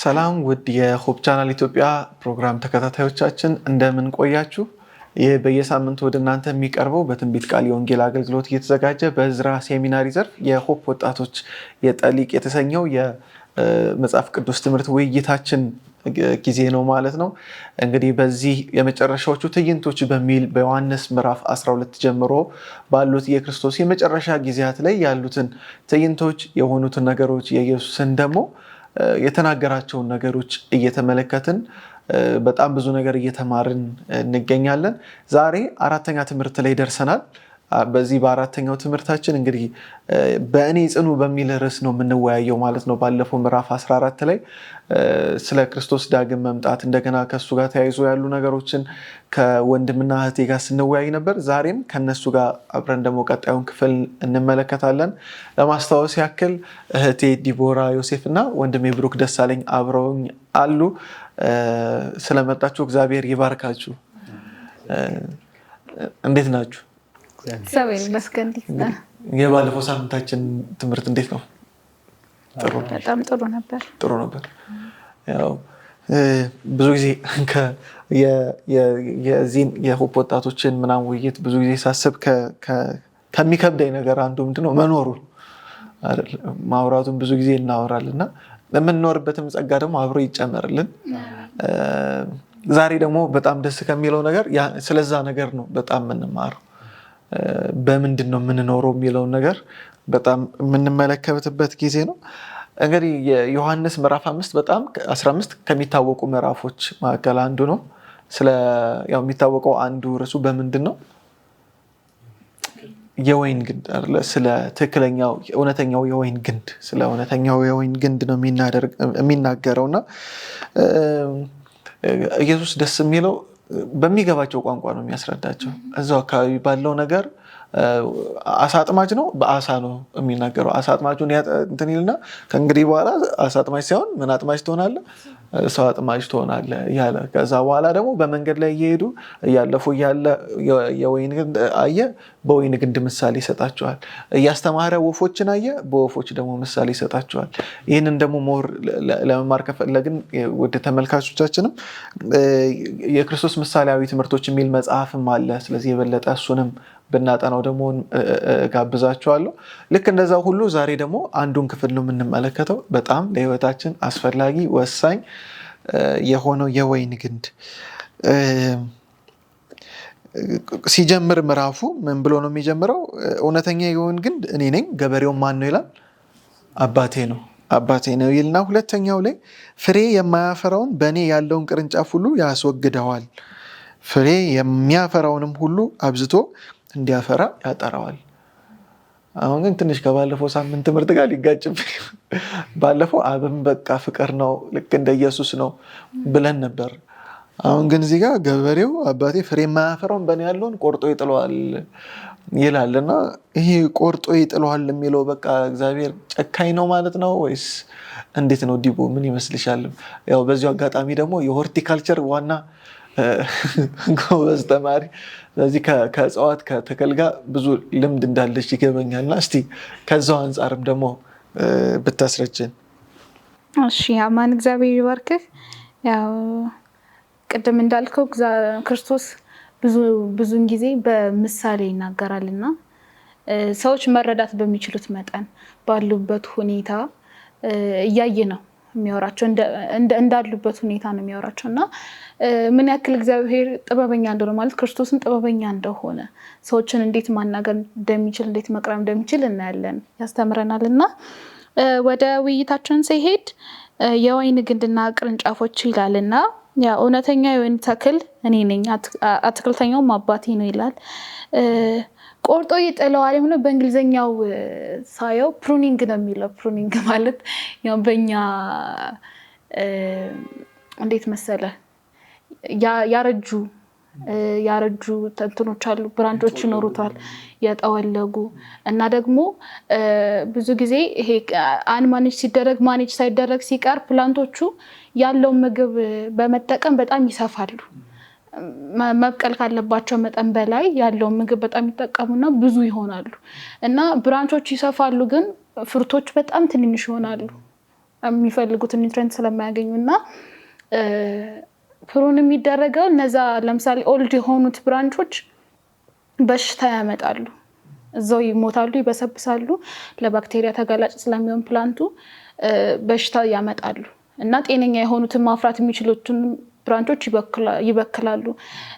ሰላም ውድ የሆፕ ቻናል ኢትዮጵያ ፕሮግራም ተከታታዮቻችን እንደምን ቆያችሁ? ይህ በየሳምንቱ ወደ እናንተ የሚቀርበው በትንቢት ቃል የወንጌል አገልግሎት እየተዘጋጀ በእዝራ ሴሚናሪ ዘርፍ የሆፕ ወጣቶች የጠሊቅ የተሰኘው የመጽሐፍ ቅዱስ ትምህርት ውይይታችን ጊዜ ነው ማለት ነው። እንግዲህ በዚህ የመጨረሻዎቹ ትዕይንቶች በሚል በዮሐንስ ምዕራፍ 12 ጀምሮ ባሉት የክርስቶስ የመጨረሻ ጊዜያት ላይ ያሉትን ትዕይንቶች የሆኑትን ነገሮች የኢየሱስን ደግሞ የተናገራቸውን ነገሮች እየተመለከትን በጣም ብዙ ነገር እየተማርን እንገኛለን። ዛሬ አራተኛ ትምህርት ላይ ደርሰናል። በዚህ በአራተኛው ትምህርታችን እንግዲህ በእኔ ጽኑ በሚል ርዕስ ነው የምንወያየው ማለት ነው። ባለፈው ምዕራፍ 14 ላይ ስለ ክርስቶስ ዳግም መምጣት እንደገና ከሱ ጋር ተያይዞ ያሉ ነገሮችን ከወንድምና እህቴ ጋር ስንወያይ ነበር። ዛሬም ከነሱ ጋር አብረን ደግሞ ቀጣዩን ክፍል እንመለከታለን። ለማስታወስ ያክል እህቴ ዲቦራ ዮሴፍ እና ወንድሜ ብሩክ ደሳለኝ አብረውኝ አሉ። ስለመጣችሁ እግዚአብሔር ይባርካችሁ። እንዴት ናችሁ? ሰበን መስከን የባለፈው ሳምንታችን ትምህርት እንዴት ነው? በጣም ጥሩ ነበር። ያው ብዙ ጊዜ የዚህን የሆፕ ወጣቶችን ምናምን ውይይት ብዙ ጊዜ ሳስብ ከሚከብደኝ ነገር አንዱ ምንድነው መኖሩ አይደል? ማውራቱን ብዙ ጊዜ እናወራለን እና የምንኖርበትም ጸጋ ደግሞ አብሮ ይጨመርልን። ዛሬ ደግሞ በጣም ደስ ከሚለው ነገር ስለዛ ነገር ነው በጣም የምንማረው። በምንድን ነው የምንኖረው የሚለውን ነገር በጣም የምንመለከትበት ጊዜ ነው። እንግዲህ የዮሐንስ ምዕራፍ 5 በጣም 15 ከሚታወቁ ምዕራፎች መካከል አንዱ ነው። ያው የሚታወቀው አንዱ ርዕሱ በምንድን ነው? የወይን ግንድ አይደለ? ስለ ትክክለኛው እውነተኛው የወይን ግንድ ስለ እውነተኛው የወይን ግንድ ነው የሚናገረውና ኢየሱስ ደስ የሚለው በሚገባቸው ቋንቋ ነው የሚያስረዳቸው። እዛው አካባቢ ባለው ነገር አሳ አጥማጅ ነው፣ በአሳ ነው የሚናገረው። አሳ አጥማጁን እንትን ይልና ከእንግዲህ በኋላ አሳ አጥማጅ ሳይሆን ምን አጥማጅ ትሆናለህ? ሰው አጥማጅ ትሆናለህ ያለ። ከዛ በኋላ ደግሞ በመንገድ ላይ እየሄዱ እያለፉ እያለ የወይን ግንድ አየ፣ በወይን ግንድ ምሳሌ ይሰጣቸዋል። እያስተማረ ወፎችን አየ፣ በወፎች ደግሞ ምሳሌ ይሰጣቸዋል። ይህንን ደግሞ ሞር ለመማር ከፈለግን ወደ ተመልካቾቻችንም የክርስቶስ ምሳሌያዊ ትምህርቶች የሚል መጽሐፍም አለ። ስለዚህ የበለጠ እሱንም ብናጠናው ደግሞ ጋብዛችኋለሁ። ልክ እንደዛ ሁሉ ዛሬ ደግሞ አንዱን ክፍል ነው የምንመለከተው። በጣም ለሕይወታችን አስፈላጊ ወሳኝ የሆነው የወይን ግንድ ሲጀምር ምዕራፉ ምን ብሎ ነው የሚጀምረው? እውነተኛ የወይን ግንድ እኔ ነኝ፣ ገበሬውን ማን ነው ይላል? አባቴ ነው ይልና ሁለተኛው ላይ ፍሬ የማያፈራውን በእኔ ያለውን ቅርንጫፍ ሁሉ ያስወግደዋል፣ ፍሬ የሚያፈራውንም ሁሉ አብዝቶ እንዲያፈራ ያጠራዋል። አሁን ግን ትንሽ ከባለፈው ሳምንት ትምህርት ጋር ሊጋጭብኝ። ባለፈው አብም በቃ ፍቅር ነው ልክ እንደ ኢየሱስ ነው ብለን ነበር። አሁን ግን እዚህ ጋር ገበሬው አባቴ ፍሬ የማያፈራውን በእኔ ያለውን ቆርጦ ይጥለዋል ይላልና ይሄ ቆርጦ ይጥለዋል የሚለው በቃ እግዚአብሔር ጨካኝ ነው ማለት ነው ወይስ እንዴት ነው? ዲቦ ምን ይመስልሻል? ያው በዚሁ አጋጣሚ ደግሞ የሆርቲካልቸር ዋና ጎበዝ ተማሪ፣ ስለዚህ ከእጽዋት ከተክል ጋር ብዙ ልምድ እንዳለች ይገበኛልና እስቲ ከዛው አንጻርም ደግሞ ብታስረጅን። እሺ አማን እግዚአብሔር ይባርክህ። ያው ቅድም እንዳልከው ክርስቶስ ብዙን ጊዜ በምሳሌ ይናገራልና ሰዎች መረዳት በሚችሉት መጠን ባሉበት ሁኔታ እያየ ነው የሚያወራቸው፣ እንዳሉበት ሁኔታ ነው የሚያወራቸው እና ምን ያክል እግዚአብሔር ጥበበኛ እንደሆነ ማለት ክርስቶስን ጥበበኛ እንደሆነ ሰዎችን እንዴት ማናገር እንደሚችል እንዴት መቅረብ እንደሚችል እናያለን፣ ያስተምረናል። እና ወደ ውይይታችን ሲሄድ የወይን ግንድና ቅርንጫፎች ይላልና ያ እውነተኛ የወይን ተክል እኔ ነኝ፣ አትክልተኛውም አባቴ ነው ይላል። ቆርጦ ይጥለዋል የሚለው በእንግሊዘኛው ሳየው ፕሩኒንግ ነው የሚለው። ፕሩኒንግ ማለት ያው በእኛ እንዴት መሰለ ያረጁ ተንትኖች አሉ፣ ብራንቾች ይኖሩታል የጠወለጉ እና ደግሞ ብዙ ጊዜ ይሄ ማኔጅ ሳይደረግ ሲቀር ፕላንቶቹ ያለውን ምግብ በመጠቀም በጣም ይሰፋሉ። መብቀል ካለባቸው መጠን በላይ ያለውን ምግብ በጣም ይጠቀሙና ብዙ ይሆናሉ እና ብራንቾች ይሰፋሉ፣ ግን ፍሩቶች በጣም ትንንሽ ይሆናሉ። የሚፈልጉትን ኒውትሪንት ስለማያገኙና ፕሩን የሚደረገው እነዛ ለምሳሌ ኦልድ የሆኑት ብራንቾች በሽታ ያመጣሉ፣ እዛው ይሞታሉ፣ ይበሰብሳሉ። ለባክቴሪያ ተጋላጭ ስለሚሆን ፕላንቱ በሽታ ያመጣሉ እና ጤነኛ የሆኑትን ማፍራት የሚችሉትን ብራንቾች ይበክላሉ።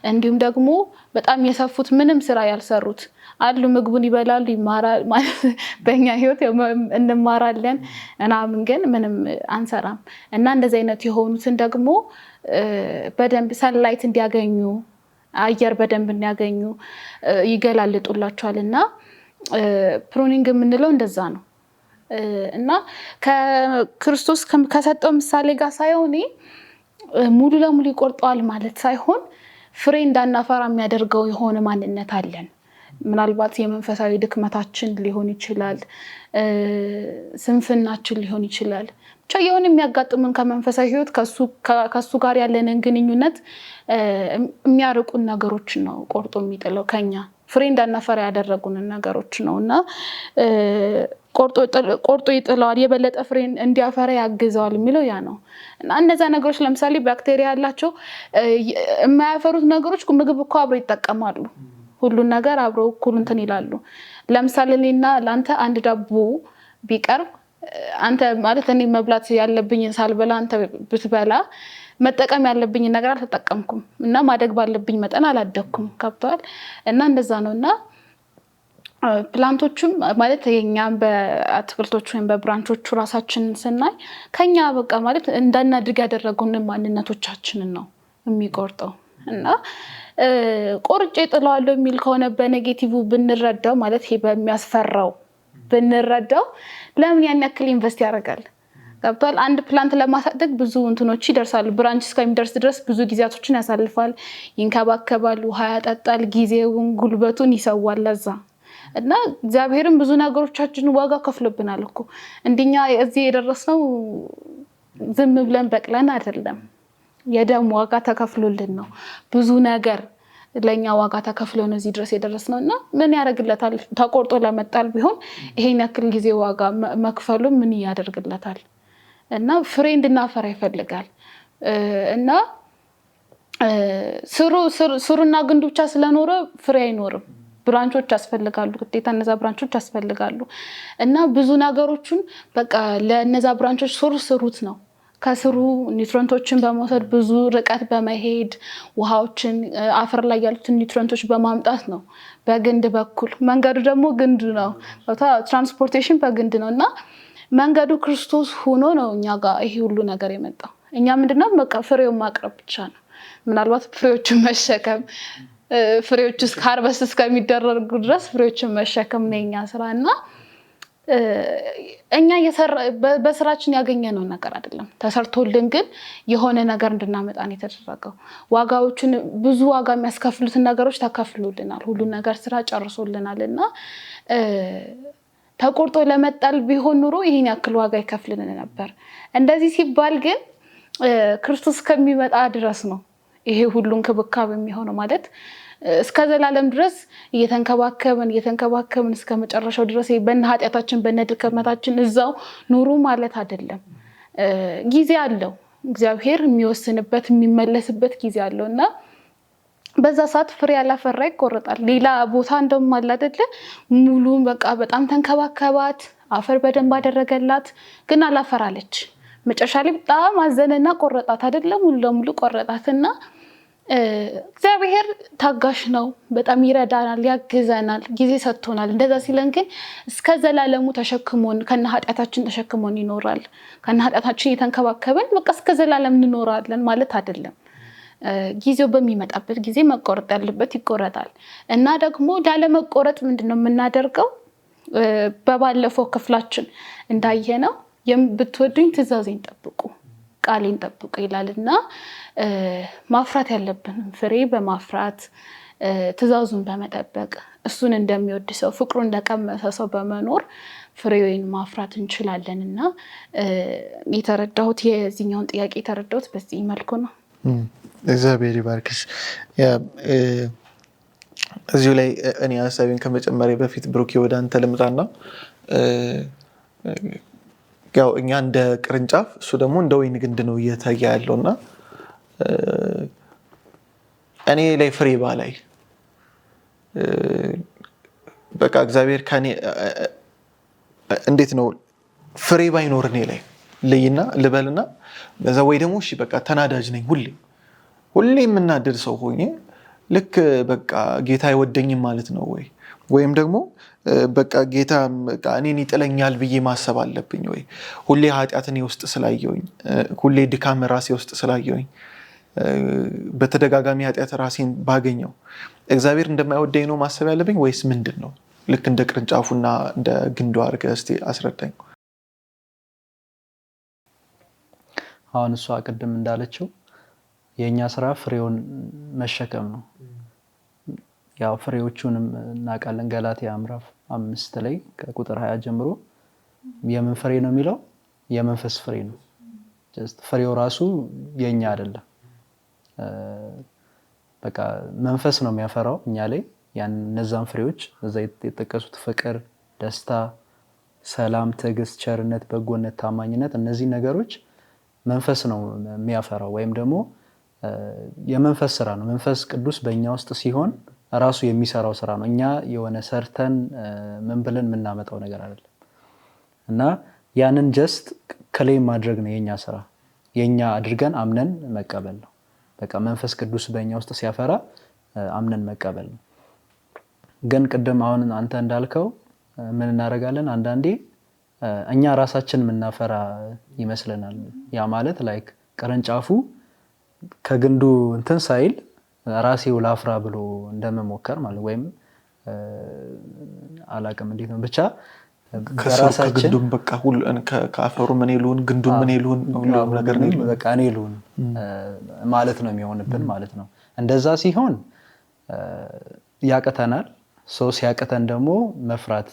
እንዲሁም ደግሞ በጣም የሰፉት ምንም ስራ ያልሰሩት አሉ፣ ምግቡን ይበላሉ፣ ይማራሉ። ማለት በእኛ ህይወት እንማራለን ምናምን ግን ምንም አንሰራም እና እንደዚህ አይነት የሆኑትን ደግሞ በደንብ ሰንላይት እንዲያገኙ አየር በደንብ እንዲያገኙ ይገላልጡላቸዋል እና ፕሩኒንግ የምንለው እንደዛ ነው። እና ከክርስቶስ ከሰጠው ምሳሌ ጋር ሳይሆን ሙሉ ለሙሉ ይቆርጠዋል ማለት ሳይሆን ፍሬ እንዳናፈራ የሚያደርገው የሆነ ማንነት አለን። ምናልባት የመንፈሳዊ ድክመታችን ሊሆን ይችላል፣ ስንፍናችን ሊሆን ይችላል። ብቻ የሆነ የሚያጋጥሙን ከመንፈሳዊ ህይወት ከሱ ጋር ያለንን ግንኙነት የሚያርቁን ነገሮች ነው ቆርጦ የሚጥለው። ከኛ ፍሬ እንዳናፈራ ያደረጉንን ነገሮች ነው እና ቆርጦ ይጥለዋል፣ የበለጠ ፍሬ እንዲያፈራ ያግዘዋል የሚለው ያ ነው። እና እነዛ ነገሮች ለምሳሌ ባክቴሪያ ያላቸው የማያፈሩት ነገሮች ምግብ እኮ አብረው ይጠቀማሉ። ሁሉን ነገር አብረው እኩል እንትን ይላሉ። ለምሳሌ እኔና ለአንተ አንድ ዳቦ ቢቀርብ አንተ ማለት እኔ መብላት ያለብኝን ሳልበላ አንተ ብትበላ መጠቀም ያለብኝን ነገር አልተጠቀምኩም እና ማደግ ባለብኝ መጠን አላደግኩም። ከብቷል እና እንደዛ ነው። እና ፕላንቶቹም ማለት የኛም በአትክልቶቹ ወይም በብራንቾቹ ራሳችንን ስናይ ከኛ በቃ ማለት እንዳናድግ ያደረጉንን ማንነቶቻችንን ነው የሚቆርጠው። እና ቆርጬ ጥለዋለሁ የሚል ከሆነ በኔጌቲቭ ብንረዳው ማለት ይሄ በሚያስፈራው ብንረዳው ለምን ያን ያክል ኢንቨስት ያደርጋል? ገብቷል። አንድ ፕላንት ለማሳደግ ብዙ እንትኖች ይደርሳሉ። ብራንች እስከሚደርስ ድረስ ብዙ ጊዜያቶችን ያሳልፋል፣ ይንከባከባል፣ ውሃ ያጠጣል፣ ጊዜውን ጉልበቱን ይሰዋል ለዛ። እና እግዚአብሔርም ብዙ ነገሮቻችንን ዋጋ ከፍሎብናል እኮ። እንደኛ እዚህ የደረስነው ዝም ብለን በቅለን አይደለም፣ የደም ዋጋ ተከፍሎልን ነው። ብዙ ነገር ለኛ ዋጋ ተከፍሎ ነው እዚህ ድረስ የደረስነው። እና ምን ያደርግለታል? ተቆርጦ ለመጣል ቢሆን ይሄን ያክል ጊዜ ዋጋ መክፈሉ ምን ያደርግለታል? እና ፍሬ እንድናፈራ ይፈልጋል። እና ስሩና ግንዱ ብቻ ስለኖረ ፍሬ አይኖርም። ብራንቾች ያስፈልጋሉ፣ ግዴታ እነዛ ብራንቾች ያስፈልጋሉ። እና ብዙ ነገሮችን በቃ ለነዛ ብራንቾች ስሩት ነው። ከስሩ ኒውትሪንቶችን በመውሰድ ብዙ ርቀት በመሄድ ውሃዎችን አፈር ላይ ያሉትን ኒውትሪንቶች በማምጣት ነው በግንድ በኩል። መንገዱ ደግሞ ግንዱ ነው፣ ትራንስፖርቴሽን በግንድ ነው። እና መንገዱ ክርስቶስ ሆኖ ነው እኛ ጋር ይሄ ሁሉ ነገር የመጣው። እኛ ምንድነው በቃ ፍሬውን ማቅረብ ብቻ ነው። ምናልባት ፍሬዎችን መሸከም፣ ፍሬዎች እስከ ሃርቨስት እስከሚደረጉ ድረስ ፍሬዎችን መሸከም ነው የኛ ስራ። እና እኛ በስራችን ያገኘነው ነገር አይደለም፣ ተሰርቶልን ግን የሆነ ነገር እንድናመጣ ነው የተደረገው። ዋጋዎችን ብዙ ዋጋ የሚያስከፍሉትን ነገሮች ተከፍሎልናል፣ ሁሉ ነገር ስራ ጨርሶልናል። እና ተቆርጦ ለመጣል ቢሆን ኑሮ ይሄን ያክል ዋጋ ይከፍልን ነበር። እንደዚህ ሲባል ግን ክርስቶስ ከሚመጣ ድረስ ነው ይሄ ሁሉ እንክብካቤ የሚሆነው። ማለት እስከ ዘላለም ድረስ እየተንከባከብን እስከ መጨረሻው ድረስ በእነ ኃጢአታችን በእነ ድክመታችን እዛው ኑሩ ማለት አይደለም። ጊዜ አለው እግዚአብሔር የሚወስንበት የሚመለስበት ጊዜ አለው። እና በዛ ሰዓት ፍሬ ያላፈራ ይቆረጣል። ሌላ ቦታ እንደውም አለ አይደለ ሙሉ በቃ በጣም ተንከባከባት፣ አፈር በደንብ አደረገላት፣ ግን አላፈራለች። መጨረሻ ላይ በጣም አዘነና ቆረጣት አይደለ ሙሉ ለሙሉ ቆረጣትና እግዚአብሔር ታጋሽ ነው፣ በጣም ይረዳናል፣ ያግዘናል፣ ጊዜ ሰጥቶናል። እንደዛ ሲለን ግን እስከ ዘላለሙ ተሸክሞን ከነ ኃጢአታችን ተሸክሞን ይኖራል። ከነ ኃጢአታችን እየተንከባከበን በቃ እስከ ዘላለም እንኖራለን ማለት አይደለም። ጊዜው በሚመጣበት ጊዜ መቆረጥ ያለበት ይቆረጣል። እና ደግሞ ላለመቆረጥ ምንድነው የምናደርገው? በባለፈው ክፍላችን እንዳየነው ብትወዱኝ ትእዛዜን ጠብቁ፣ ቃሌን ጠብቁ ይላልና ማፍራት ያለብን ፍሬ በማፍራት ትእዛዙን በመጠበቅ እሱን እንደሚወድ ሰው ፍቅሩ እንደቀመሰ ሰው በመኖር ፍሬውን ማፍራት እንችላለን። እና የተረዳሁት የዚህኛውን ጥያቄ የተረዳሁት በዚህ መልኩ ነው። እግዚአብሔር ይባርክሽ። እዚሁ ላይ እኔ ሀሳቤን ከመጨመሬ በፊት ብሩኬ ወደ አንተ ልምጣና ያው እኛ እንደ ቅርንጫፍ እሱ ደግሞ እንደ ወይን ግንድ ነው እየታየ ያለውና እኔ ላይ ፍሬ ባላይ በቃ እግዚአብሔር ከኔ እንዴት ነው ፍሬ ባይኖር እኔ ላይ ልይና ልበልና በዛ ወይ ደግሞ እሺ በቃ ተናዳጅ ነኝ ሁሌ የምናደድ ሰው ሆኜ ልክ በቃ ጌታ አይወደኝም ማለት ነው ወይም ደግሞ በቃ ጌታ እኔን ይጥለኛል ብዬ ማሰብ አለብኝ ወይ ሁሌ ኃጢአት እኔ ውስጥ ስላየሁኝ ሁሌ ድካም ራሴ ውስጥ ስላየሁኝ በተደጋጋሚ ኃጢአት ራሴን ባገኘው እግዚአብሔር እንደማይወደኝ ነው ማሰብ ያለብኝ ወይስ ምንድነው? ልክ እንደ ቅርንጫፉና እንደ ግንዱ አድርገህ እስቲ አስረዳኝ። አሁን እሷ ቅድም እንዳለችው የኛ ስራ ፍሬውን መሸከም ነው። ያው ፍሬዎቹንም እናውቃለን። ገላትያ ምዕራፍ 5 ላይ ከቁጥር 20 ጀምሮ የምን ፍሬ ነው የሚለው? የመንፈስ ፍሬ ነው። ፍሬው ራሱ የኛ አይደለም። በቃ መንፈስ ነው የሚያፈራው እኛ ላይ እነዛን ፍሬዎች እዛ የተጠቀሱት ፍቅር፣ ደስታ፣ ሰላም፣ ትዕግስት፣ ቸርነት፣ በጎነት፣ ታማኝነት እነዚህ ነገሮች መንፈስ ነው የሚያፈራው ወይም ደግሞ የመንፈስ ስራ ነው። መንፈስ ቅዱስ በእኛ ውስጥ ሲሆን ራሱ የሚሰራው ስራ ነው። እኛ የሆነ ሰርተን ምን ብለን የምናመጣው ነገር አይደለም እና ያንን ጀስት ክሌም ማድረግ ነው የኛ ስራ። የኛ አድርገን አምነን መቀበል ነው። በቃ መንፈስ ቅዱስ በእኛ ውስጥ ሲያፈራ አምነን መቀበል ነው። ግን ቅድም አሁን አንተ እንዳልከው ምን እናደርጋለን? አንዳንዴ እኛ ራሳችን የምናፈራ ይመስለናል። ያ ማለት ላይክ ቅርንጫፉ ከግንዱ እንትን ሳይል ራሴው ላፍራ ብሎ እንደመሞከር ማለት ወይም አላቅም እንዴት ነው ብቻ ከራሳችን ግንዱም በቃ ሁሉ ከአፈሩ ምን ይሉን ግንዱም ምን ይሉን ሁሉም ነገር ነው በቃ እኔ ይሉን ማለት ነው የሚሆንብን ማለት ነው። እንደዛ ሲሆን ያቀተናል። ሰው ሲያቀተን ደግሞ መፍራት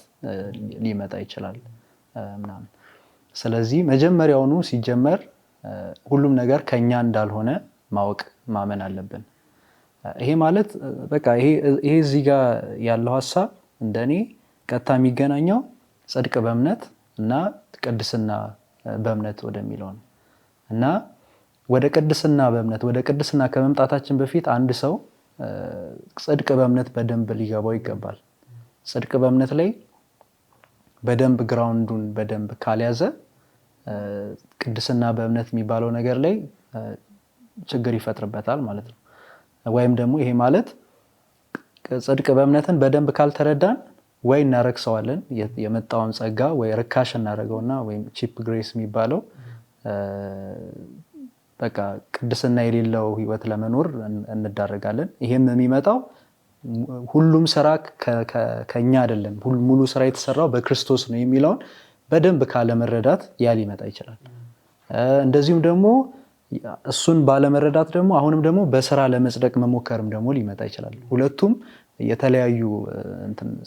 ሊመጣ ይችላል ምናምን። ስለዚህ መጀመሪያውኑ ሲጀመር ሁሉም ነገር ከኛ እንዳልሆነ ማወቅ ማመን አለብን። ይሄ ማለት በቃ ይሄ እዚህ ጋር ያለው ሐሳብ እንደኔ ቀጥታ የሚገናኘው ጽድቅ በእምነት እና ቅድስና በእምነት ወደሚለው ነው እና ወደ ቅድስና ከመምጣታችን በፊት አንድ ሰው ጽድቅ በእምነት በደንብ ሊገባው ይገባል። ጽድቅ በእምነት ላይ በደንብ ግራውንዱን በደንብ ካልያዘ ቅድስና በእምነት የሚባለው ነገር ላይ ችግር ይፈጥርበታል ማለት ነው። ወይም ደግሞ ይሄ ማለት ጽድቅ በእምነትን በደንብ ካልተረዳን ወይ እናረክሰዋለን የመጣውን ጸጋ ወይ ርካሽ እናደርገውና ወይም ቺፕ ግሬስ የሚባለው በቃ ቅድስና የሌለው ህይወት ለመኖር እንዳረጋለን። ይሄም የሚመጣው ሁሉም ስራ ከኛ አይደለም፣ ሙሉ ስራ የተሰራው በክርስቶስ ነው የሚለውን በደንብ ካለመረዳት ያ ሊመጣ ይችላል። እንደዚሁም ደግሞ እሱን ባለመረዳት ደግሞ አሁንም ደግሞ በስራ ለመጽደቅ መሞከርም ደግሞ ሊመጣ ይችላል። ሁለቱም የተለያዩ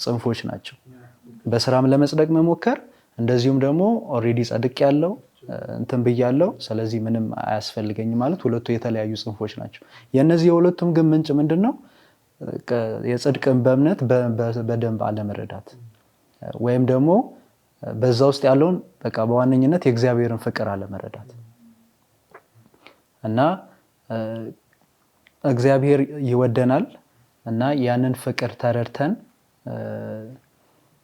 ጽንፎች ናቸው። በስራም ለመጽደቅ መሞከር እንደዚሁም ደግሞ ኦሬዲ ጸድቅ ያለው ብያለው ስለዚህ ምንም አያስፈልገኝ ማለት ሁለቱ የተለያዩ ጽንፎች ናቸው። የነዚህ የሁለቱም ግን ምንጭ ምንድነው? የጽድቅን በእምነት በደንብ አለመረዳት ወይም ደግሞ በዛ ውስጥ ያለውን በቃ በዋነኝነት የእግዚአብሔርን ፍቅር አለመረዳት እና እግዚአብሔር ይወደናል እና ያንን ፍቅር ተረድተን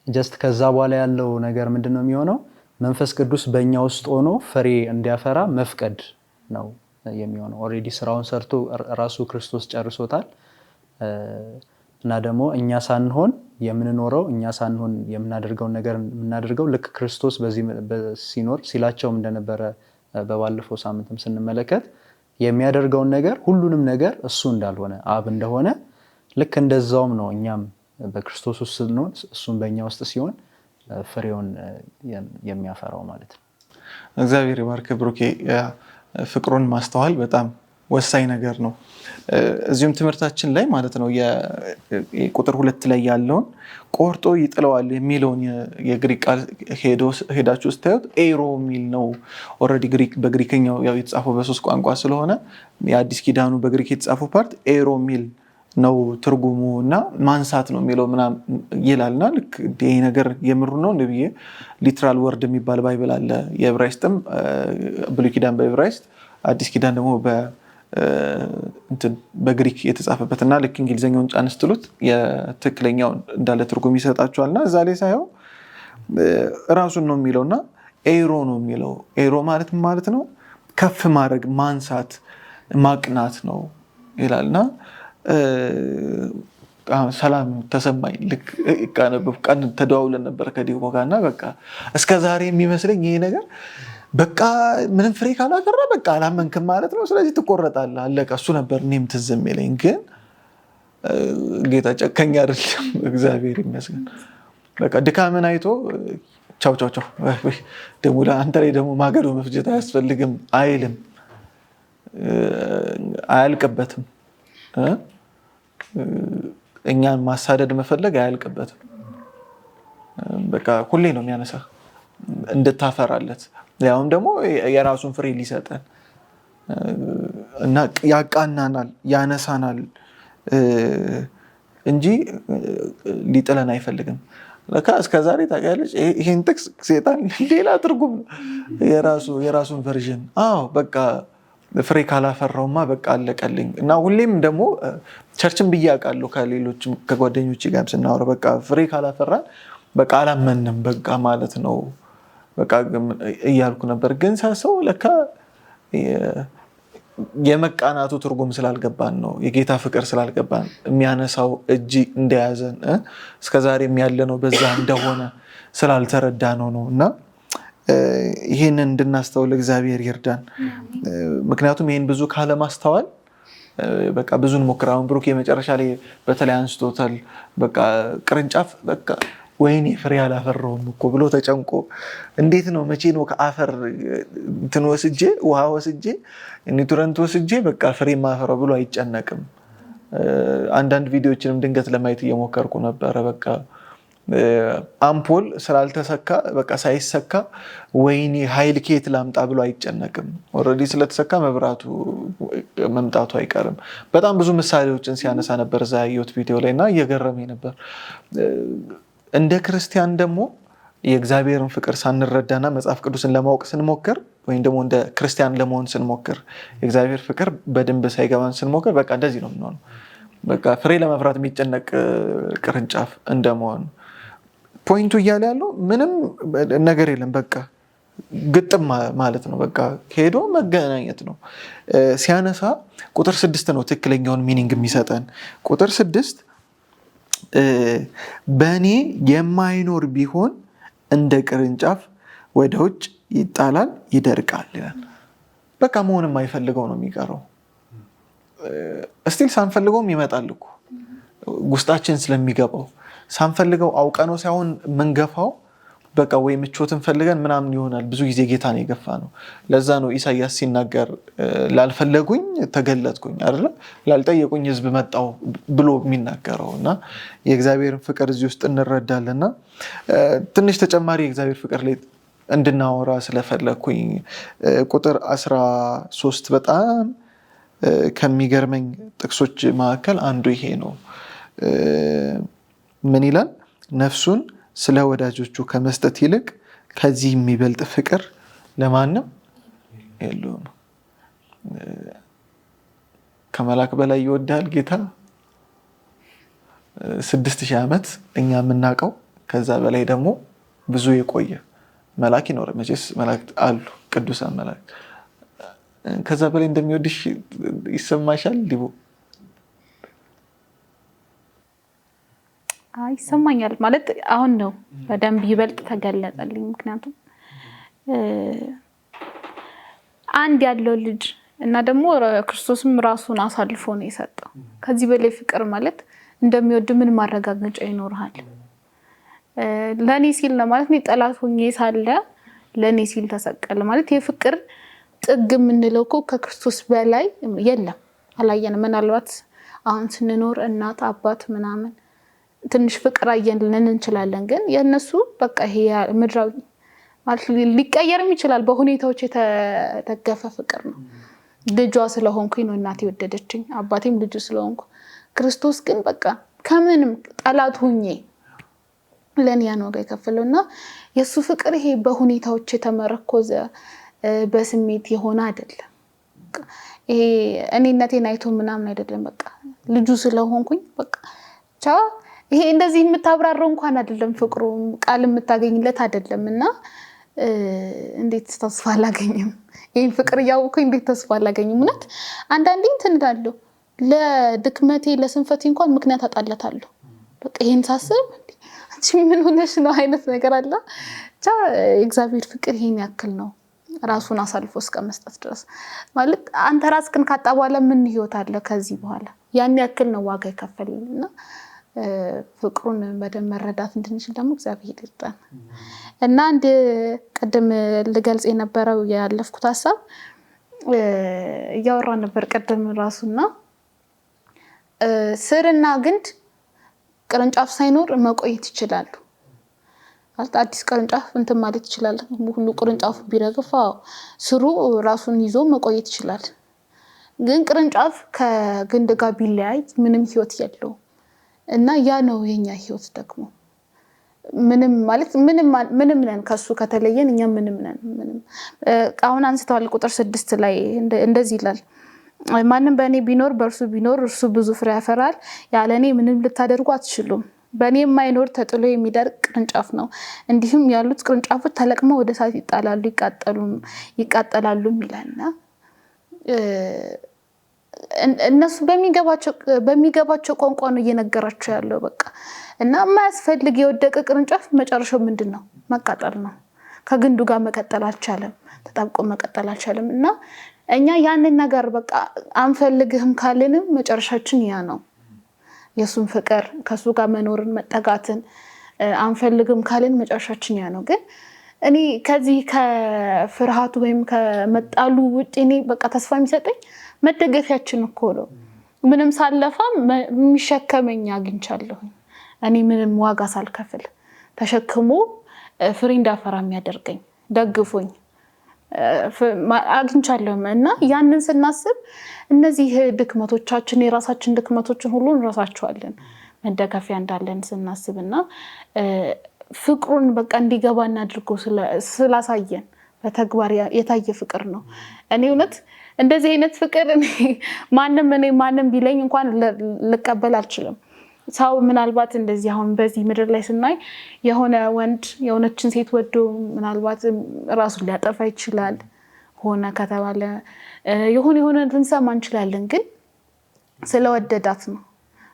ጀስት ከዛ በኋላ ያለው ነገር ምንድነው የሚሆነው? መንፈስ ቅዱስ በእኛ ውስጥ ሆኖ ፍሬ እንዲያፈራ መፍቀድ ነው የሚሆነው። ኦሬዲ ስራውን ሰርቶ ራሱ ክርስቶስ ጨርሶታል እና ደግሞ እኛ ሳንሆን የምንኖረው እኛ ሳንሆን የምናደርገው ነገር የምናደርገው ልክ ክርስቶስ በዚህ ሲኖር ሲላቸውም እንደነበረ በባለፈው ሳምንትም ስንመለከት የሚያደርገውን ነገር ሁሉንም ነገር እሱ እንዳልሆነ አብ እንደሆነ ልክ እንደዛውም ነው እኛም በክርስቶስ ውስጥ ስንሆን እሱም በእኛ ውስጥ ሲሆን ፍሬውን የሚያፈራው ማለት ነው። እግዚአብሔር ይባርክ ብሩኬ። ፍቅሩን ማስተዋል በጣም ወሳኝ ነገር ነው። እዚሁም ትምህርታችን ላይ ማለት ነው የቁጥር 2 ላይ ያለውን ቆርጦ ይጥለዋል የሚለውን የግሪክ ቃል ሄዳችሁ ስታዩት ኤሮ የሚል ነው። ኦልሬዲ በግሪክኛው ያው የተጻፈው በ3 ቋንቋ ስለሆነ የአዲስ ኪዳኑ በግሪክ የተጻፈው ፓርት ኤሮ የሚል ነው ትርጉሙ እና ማንሳት ነው የሚለው ምናምን ይላልና ልክ ይሄ ነገር የምሩ ነው እንዴ ሊትራል ወርድ የሚባል ባይብል አለ የዕብራይስጥም ብሉይ ኪዳን በዕብራይስጥ አዲስ ኪዳን ደግሞ በግሪክ የተጻፈበትና ልክ እንግሊዘኛውን ጫን ስትሉት የትክክለኛው እንዳለ ትርጉም ይሰጣቸዋልና እዛ ላይ ሳይሆን ራሱን ነው የሚለውና ኤሮ ነው የሚለው ኤሮ ማለት ነው ከፍ ማድረግ ማንሳት ማቅናት ነው ይላልና ሰላም ተሰማኝ ልክ ቀን ተደዋውለን ነበር ከዲቦ ጋርና በቃ እስከ ዛሬ የሚመስለኝ ይሄ ነገር በቃ ምንም ፍሬ ካላፈራ በቃ አላመንክም ማለት ነው ስለዚህ ትቆረጣለህ አለቀ እሱ ነበር እኔም ትዝ የሚለኝ ግን ጌታ ጨከኛ አይደለም እግዚአብሔር ይመስገን በቃ ድካምን አይቶ ቻው ደግሞ አንተ ላይ ደግሞ ማገዶ መፍጀት አያስፈልግም አይልም አያልቅበትም እኛን ማሳደድ መፈለግ አያልቅበትም በቃ ሁሌ ነው የሚያነሳ እንድታፈራለት ያውም ደግሞ የራሱን ፍሬ ሊሰጠን እና ያቃናናል ያነሳናል እንጂ ሊጥለን አይፈልግም ለካ እስከዛሬ ታውቂያለሽ ይሄን ጥቅስ ሰይጣን ሌላ ትርጉም የራሱን ቨርዥን በቃ ፍሬ ካላፈራውማ በቃ አለቀልኝ እና ሁሌም ደግሞ ቸርችን ብያቃለሁ ከሌሎችም ከጓደኞቼ ጋርም ስናወራ በቃ ፍሬ ካላፈራን በቃ አላመንም በቃ ማለት ነው በቃ እያልኩ ነበር ግን ሳሰው ለካ የመቃናቱ ትርጉም ስላልገባን ነው የጌታ ፍቅር ስላልገባን የሚያነሳው እጅ እንደያዘን እስከዛሬም ያለነው በዛ እንደሆነ ስላልተረዳ ነውና ይሄንን እንድናስተውል እግዚአብሔር ይርዳን ምክንያቱም ይሄን ብዙ ካለ ማስተዋል በቃ ብዙን ሞክራውን ብሩክ የመጨረሻ ላይ በተለይ አንስቶታል በቃ ቅርንጫፍ በቃ ወይኔ ፍሬ አላፈራውም እኮ ብሎ ተጨንቆ እንዴት ነው መቼ ነው ከአፈር እንትን ወስጄ ውሃ ወስጄ ኒውትረንት ወስጄ በቃ ፍሬ ማፈራው ብሎ አይጨነቅም አንዳንድ ቪዲዮዎችንም ድንገት ለማየት እየሞከርኩ ነበር በቃ አምፖል ስላልተሰካ በቃ ሳይሰካ ወይኔ ኃይል ከየት ላምጣ ብሎ አይጨነቅም ኦሬዲ ስለተሰካ መብራቱ መምጣቱ አይቀርም በጣም ብዙ ምሳሌዎችን ሲያነሳ ነበር ዛያዩት ቪዲዮ ላይና እየገረመኝ ነበር እንደ ክርስቲያን ደግሞ የእግዚአብሔርን ፍቅር ሳንረዳና መጽሐፍ ቅዱስን ለማወቅ ስንሞክር ወይም ደግሞ እንደ ክርስቲያን ለመሆን ስንሞክር የእግዚአብሔር ፍቅር በደንብ ሳይገባን ስንሞክር በቃ እንደዚህ ነው የምንሆነው በቃ ፍሬ ለማፍራት የሚጨነቅ ቅርንጫፍ እንደመሆን ፖይንቱ እያለ ያለው ምንም ነገር የለም በቃ ግጥም ማለት ነው በቃ ሄዶ መገናኘት ነው ሲያነሳ ቁጥር 6 ነው ትክክለኛውን ሚኒንግ የሚሰጠን ቁጥር 6 በእኔ የማይኖር ቢሆን እንደ ቅርንጫፍ ወደ ውጭ ይጣላል ይደርቃል ይላል በቃ መሆን የማይፈልገው ነው የሚቀረው እስቲል ሳንፈልገውም ይመጣል እኮ ውስጣችን ስለሚገባው ሳንፈልገው አውቀነው ሳይሆን መንገፋው በቃ ወይ ምቾትን ፈልገን ምናምን ይሆናል ብዙ ጊዜ ጌታ ነው የገፋ ነው ለዛ ነው ኢሳይያስ ሲናገር ላልፈለጉኝ ተገለጥኩኝ አይደል ላልጠየቁኝ ህዝብ መጣው ብሎ የሚናገረውና የእግዚአብሔርን ፍቅር እዚህ ውስጥ እንረዳለና ትንሽ ተጨማሪ የእግዚአብሔር ፍቅር ላይ እንድናወራ ስለፈለኩኝ ቁጥር 13 በጣም ከሚገርመኝ ጥቅሶች መካከል አንዱ ይሄ ነው ምን ይላል ነፍሱን ስለ ወዳጆቹ ከመስጠት ይልቅ ከዚህ የሚበልጥ ፍቅር ለማንም የለውም ከመላክ በላይ ይወዳል ጌታ 6000 ዓመት እኛ የምናውቀው ከዛ በላይ ደግሞ ብዙ የቆየ መላክ ይኖር መቼስ መላእክት አሉ ቅዱሳን መላእክት ከዛ በላይ እንደሚወድሽ ይሰማሻል ዲቦ ይሰማኛል ማለት አሁን ነው በደንብ ይበልጥ ተገለጸልኝ ምክንያቱም አንድ ያለው ልጅ እና ደግሞ ክርስቶስም ራሱን አሳልፎ ነው የሰጠው ከዚህ በላይ ፍቅር ማለት እንደሚወድ ምን ማረጋገጫ ይኖርሃል ለኔ ሲል ነው ማለት ነው ጠላት ሆኜ ሳለ ለኔ ሲል ተሰቀለ ማለት የፍቅር ጥግ ምንለው እኮ ከክርስቶስ በላይ የለም አላየንም ምናልባት አሁን ስንኖር እናት አባት ምናምን ትንሽ ፍቅር አየልን እንችላለን ግን የነሱ በቃ ይሄ ምድራዊ ማለት ሊቀየርም ይችላል በሁኔታዎች የተደገፈ ፍቅር ነው ልጇ ስለሆንኩኝ ነው እናቴ ወደደችኝ አባቴም ልጁ ስለሆንኩ ክርስቶስ ግን በቃ ከምንም ጠላት ሁኜ ለኔ ያን ዋጋ የከፈለውና የሱ ፍቅር ይሄ በሁኔታዎች የተመረኮዘ በስሜት የሆነ አይደለም። ይሄ እኔነቴን አይቶ ምናምን አይደለም። በቃ ልጁ ስለሆንኩኝ በቃ ይሄ እንደዚህ የምታብራራው እንኳን አይደለም። ፍቅሩ ቃል የምታገኝለት አይደለምና እንዴት ተስፋ አላገኝም? ይሄን ፍቅር ያውቁኝ እንዴት ተስፋ አላገኝም? ማለት አንዳንዴ እንትን እላለሁ ለድክመቴ ለስንፈቴ እንኳን ምክንያት አጣለታለሁ። በቃ ይሄን ሳስብ አንቺ ምን ሆነሽ ነው አይነት ነገር አለ። እግዚአብሔር ፍቅር ይሄን ያክል ነው ራሱን አሳልፎ እስከ መስጠት ድረስ። ማለት አንተ ራስህን ካጣ በኋላ ምን ህይወት አለ ከዚህ በኋላ? ያን ያክል ነው ዋጋ የከፈልልና ፍቅሩን በደንብ መረዳት እንድንችል ደግሞ እግዚአብሔር ይርዳን። እና አንድ ቀደም ልገልጽ የነበረው ያለፍኩት ሐሳብ እያወራ ነበር ቀደም ራሱና ስርና ግንድ ቅርንጫፍ ሳይኖር መቆየት ይችላሉ። አዲስ ቅርንጫፍ እንትን ማለት ይችላል። ሁሉ ቅርንጫፉ ቢረግፋው ስሩ ራሱን ይዞ መቆየት ይችላል። ግን ቅርንጫፍ ከግንድ ጋር ቢለያይ ምንም ህይወት የለውም። እና ያ ነው የኛ ህይወት ደግሞ ምንም ማለት ምንም ነን ከሱ ከተለየን እኛ ምንም ነን። ምንም አሁን አንስተዋል ቁጥር 6 ላይ እንደዚህ ይላል ማንም በእኔ ቢኖር በእርሱ ቢኖር እርሱ ብዙ ፍሬ ያፈራል። ያለኔ ምንም ልታደርጉ አትችሉም። በእኔ የማይኖር ተጥሎ የሚደርቅ ቅርንጫፍ ነው። እንዲሁም ያሉት ቅርንጫፎች ተለቅመው ወደ እሳት ይጣላሉ ይቃጠላሉ ይላልና እነሱ በሚገባቸው ቋንቋ ነው እየነገራቸው ያለው በቃ። እና የማያስፈልግ የወደቀ ቅርንጫፍ መጨረሻው ምንድነው? መቃጠል ነው። ከግንዱ ጋር መቀጠል አልቻለም፣ ተጣብቆ መቀጠል አልቻለም። እና እኛ ያንን ነገር በቃ አንፈልግህም ካለንም መጨረሻችን ያ ነው። የሱን ፍቅር ከሱ ጋር መኖርን መጠጋትን አንፈልግም ካለን መጨረሻችን ያ ነው። ግን እኔ ከዚህ ከፍርሃቱ ወይም ከመጣሉ ውጪ እኔ በቃ ተስፋ የሚሰጠኝ መደገፊያችን እኮ ነው። ምንም ሳለፋ የሚሸከመኝ አግኝቻለሁ። እኔ ምንም ዋጋ ሳልከፍል ተሸክሞ ፍሬ እንዳፈራ የሚያደርገኝ ደግፎኝ አግኝቻለሁ። እና ያንን ስናስብ እነዚህ ድክመቶቻችን የራሳችን ድክመቶችን ሁሉ እንረሳቸዋለን መደገፊያ እንዳለን ስናስብና ፍቅሩን በቃ እንዲገባና አድርጎ ስላሳየን በተግባር የታየ ፍቅር ነው። እኔ እውነት እንደዚህ አይነት ፍቅር ማንም ቢለኝ እንኳን ልቀበል አልችልም። ሰው ምናልባት እንደዚህ አሁን በዚህ ምድር ላይ ስናይ የሆነ ወንድ የሆነችን ሴት ወዶ ምናልባት ራሱን ሊያጠፋ ይችላል ሆነ ከተባለ የሆነ ልንሰማ እንችላለን። ግን ስለወደዳት ነው፣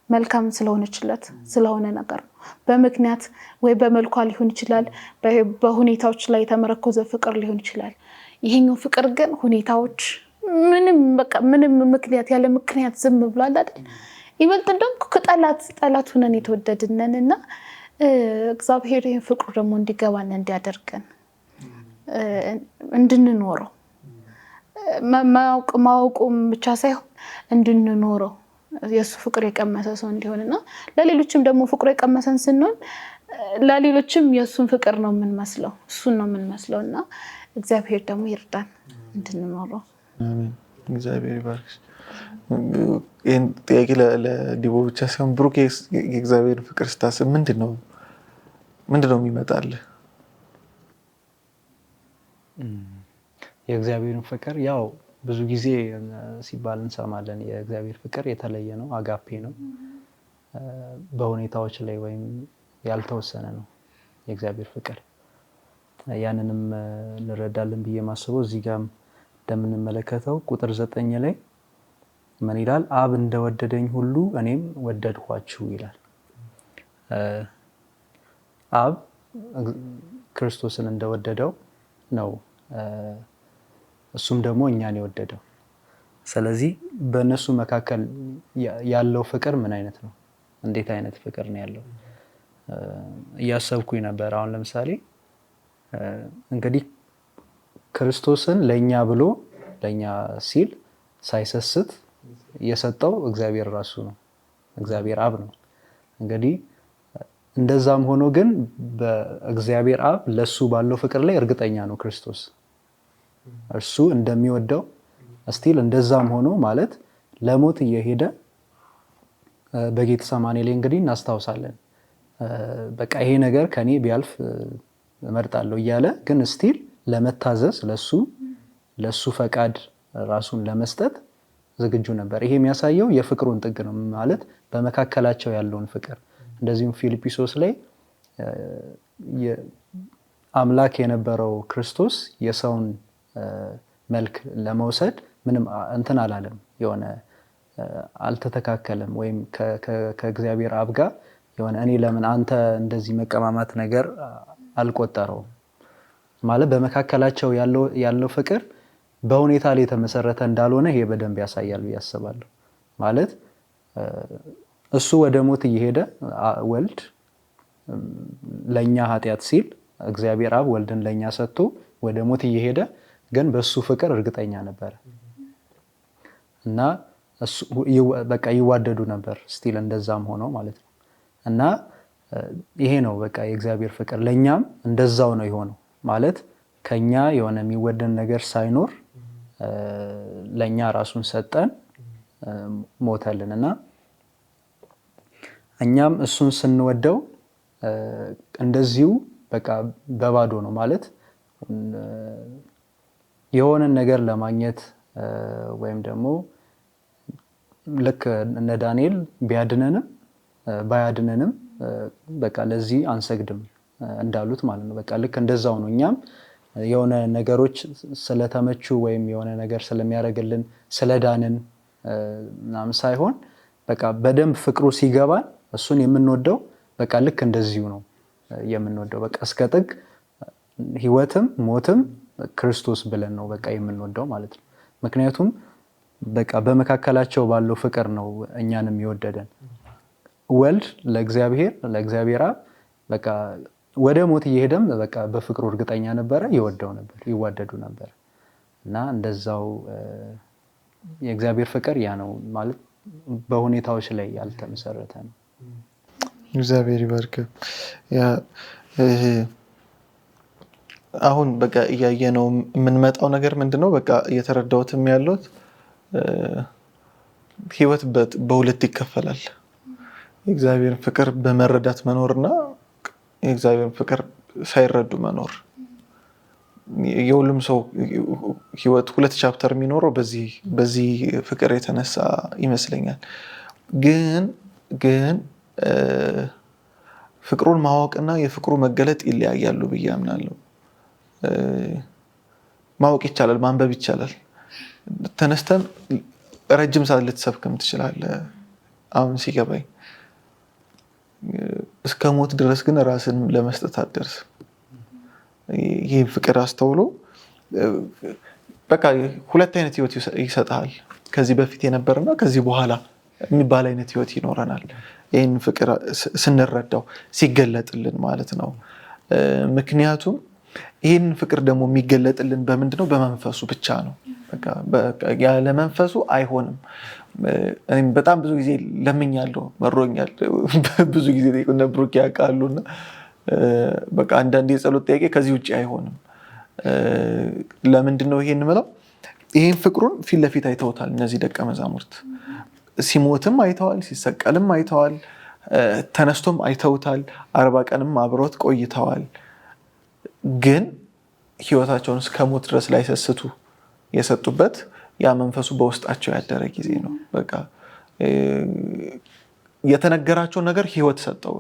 መልካም ስለሆነችለት ስለሆነ ነገር ነው። በምክንያት ወይ በመልኳ ሊሆን ይችላል፣ በሁኔታዎች ላይ የተመረኮዘ ፍቅር ሊሆን ይችላል። ይሄኛው ፍቅር ግን ሁኔታዎች ምንም ምክንያት ያለ ምክንያት ዝም ብሏል አይደል? ይበልጥ እንደውም ከጠላት ሆነን የተወደድነን እና እግዚአብሔር ይሄን ፍቅሩ ደግሞ እንዲገባን እንዲያደርገን እንድንኖረው ማወቁም ብቻ ሳይሆን እንድንኖረው የሱ ፍቅር የቀመሰ ሰው እንዲሆንና ለሌሎችም ደግሞ ፍቅሩ የቀመሰን ስንሆን ለሌሎችም የሱን ፍቅር ነው የምንመስለው፣ እሱን ነው የምንመስለውና እግዚአብሔር ደግሞ ይርዳን እንድንኖረው። አሜን። እግዚአብሔር ይባርክሽ። ይህን ጥያቄ ለዲቦ ብቻ ሳይሆን ብሩክ የእግዚአብሔር ፍቅር ስታስብ ምንድነው የሚመጣልህ? የእግዚአብሔርን ፍቅር ያው ብዙ ጊዜ ሲባል እንሰማለን። የእግዚአብሔር ፍቅር የተለየ ነው፣ አጋፔ ነው፣ በሁኔታዎች ላይ ወይም ያልተወሰነ ነው የእግዚአብሔር ፍቅር። ያንንም እንረዳለን ብዬ ማስበው እዚህ ጋር እንደምንመለከተው ቁጥር 9 ላይ ምን ይላል? አብ እንደወደደኝ ሁሉ እኔም ወደድኳችሁ ይላል። አብ ክርስቶስን እንደወደደው ነው እሱም ደግሞ እኛን የወደደው። ስለዚህ በእነሱ መካከል ያለው ፍቅር ምን አይነት ነው? እንዴት አይነት ፍቅር ነው ያለው? እያሰብኩኝ ነበር። አሁን ለምሳሌ እንግዲህ ክርስቶስን ለኛ ብሎ ለኛ ሲል ሳይሰስት የሰጠው እግዚአብሔር ራሱ ነው፣ እግዚአብሔር አብ ነው። እንግዲህ እንደዛም ሆኖ ግን በእግዚአብሔር አብ ለሱ ባለው ፍቅር ላይ እርግጠኛ ነው ክርስቶስ እርሱ እንደሚወደው። እስቲል እንደዛም ሆኖ ማለት ለሞት እየሄደ በጌተሰማኒ ላይ እንግዲህ እናስታውሳለን። በቃ ይሄ ነገር ከኔ ቢያልፍ እመርጣለሁ እያለ ግን ስቲል ለመታዘዝ ለሱ ፈቃድ ራሱን ለመስጠት ዝግጁ ነበር። ይሄ የሚያሳየው የፍቅሩን ጥግ ነው ማለት በመካከላቸው ያለውን ፍቅር። እንደዚሁም ፊልጵስዩስ ላይ አምላክ የነበረው ክርስቶስ የሰውን መልክ ለመውሰድ ምንም እንትን አላለም፣ የሆነ አልተተካከለም ወይም ከእግዚአብሔር አብ ጋር የሆነ እኔ ለምን አንተ እንደዚህ መቀማማት ነገር አልቆጠረውም ማለት በመካከላቸው ያለው ፍቅር በሁኔታ ላይ የተመሰረተ እንዳልሆነ ይሄ በደንብ ያሳያል ብዬ አስባለሁ። ማለት እሱ ወደ ሞት እየሄደ ወልድ ለኛ ኃጢአት ሲል እግዚአብሔር አብ ወልድን ለኛ ሰጥቶ ወደ ሞት እየሄደ ግን በሱ ፍቅር እርግጠኛ ነበር እና በቃ ይዋደዱ ነበር ስቲል እንደዛም ሆኖ ማለት ነው። እና ይሄ ነው በቃ የእግዚአብሔር ፍቅር ለኛም እንደዛው ነው የሆነው ማለት ከኛ የሆነ የሚወደን ነገር ሳይኖር ለኛ ራሱን ሰጠን ሞተልን እና እኛም እሱን ስንወደው እንደዚሁ በቃ በባዶ ነው ማለት የሆነን ነገር ለማግኘት ወይም ደግሞ ልክ እነ ዳንኤል ቢያድነንም ባያድነንም በቃ ለዚህ አንሰግድም እንዳሉት ማለት ነው። በቃ ልክ እንደዛው ነው እኛም የሆነ ነገሮች ስለተመቹ ወይም የሆነ ነገር ስለሚያደርግልን ስለዳንን ምናምን ሳይሆን በቃ በደንብ ፍቅሩ ሲገባን እሱን የምንወደው በቃ ልክ እንደዚሁ ነው የምንወደው። በቃ እስከ ጥግ ህይወትም ሞትም ክርስቶስ ብለን ነው በቃ የምንወደው ማለት ነው። ምክንያቱም በቃ በመካከላቸው ባለው ፍቅር ነው እኛንም የወደደን። ወልድ ለእግዚአብሔር አብ በቃ ወደ ሞት እየሄደም በቃ በፍቅሩ እርግጠኛ ነበረ፣ ይወደው ነበር፣ ይዋደዱ ነበር እና እንደዛው የእግዚአብሔር ፍቅር ያ ነው ማለት በሁኔታዎች ላይ ያልተመሰረተ ነው። እግዚአብሔር ይባርክ። አሁን በቃ እያየነው የምንመጣው ነገር ምንድነው? በቃ እየተረዳሁትም ያለሁት ህይወት በሁለት ይከፈላል። የእግዚአብሔር ፍቅር በመረዳት መኖርና የእግዚአብሔር ፍቅር ሳይረዱ መኖር። የሁሉም ሰው ህይወት ሁለት ቻፕተር የሚኖረው በዚህ ፍቅር የተነሳ ይመስለኛል። ግን ፍቅሩን ማወቅና የፍቅሩ መገለጥ ይለያያሉ ብዬ አምናለሁ። ማወቅ ይቻላል፣ ማንበብ ይቻላል። ተነስተን ረጅም ሰዓት ልትሰብክም ትችላለህ። አሁን ሲገባኝ እስከ ሞት ድረስ ግን ራስን ለመስጠት አትደርስም። ይህ ፍቅር አስተውሎ በቃ ሁለት አይነት ህይወት ይሰጣል። ከዚህ በፊት የነበረና ከዚህ በኋላ የሚባል አይነት ህይወት ይኖረናል። ይህን ፍቅር ስንረዳው ሲገለጥልን ማለት ነው። ምክንያቱም ይህን ፍቅር ደግሞ የሚገለጥልን በምንድነው? በመንፈሱ ብቻ ነው። ያለ መንፈሱ አይሆንም። እኔም በጣም ብዙ ጊዜ ለምኛለሁ፣ መሮኛል። ብዙ ጊዜ ብሩክ ያውቃሉና በቃ አንዳንድ የጸሎት ጥያቄ ከዚህ ውጭ አይሆንም። ለምንድነው ይሄን ምለው? ይሄን ፍቅሩን ፊት ለፊት አይተውታል እነዚህ ደቀ መዛሙርት። ሲሞትም አይተዋል፣ ሲሰቀልም አይተዋል፣ ተነስቶም አይተውታል፣ 40 ቀንም አብሮት ቆይተዋል። ግን ህይወታቸውን እስከ ሞት ድረስ ላይ ሰስቱ የሰጡበት ያ መንፈሱ በውስጣቸው ያደረ ጊዜ ነው። በቃ የተነገራቸው ነገር ህይወት ሰጠው፣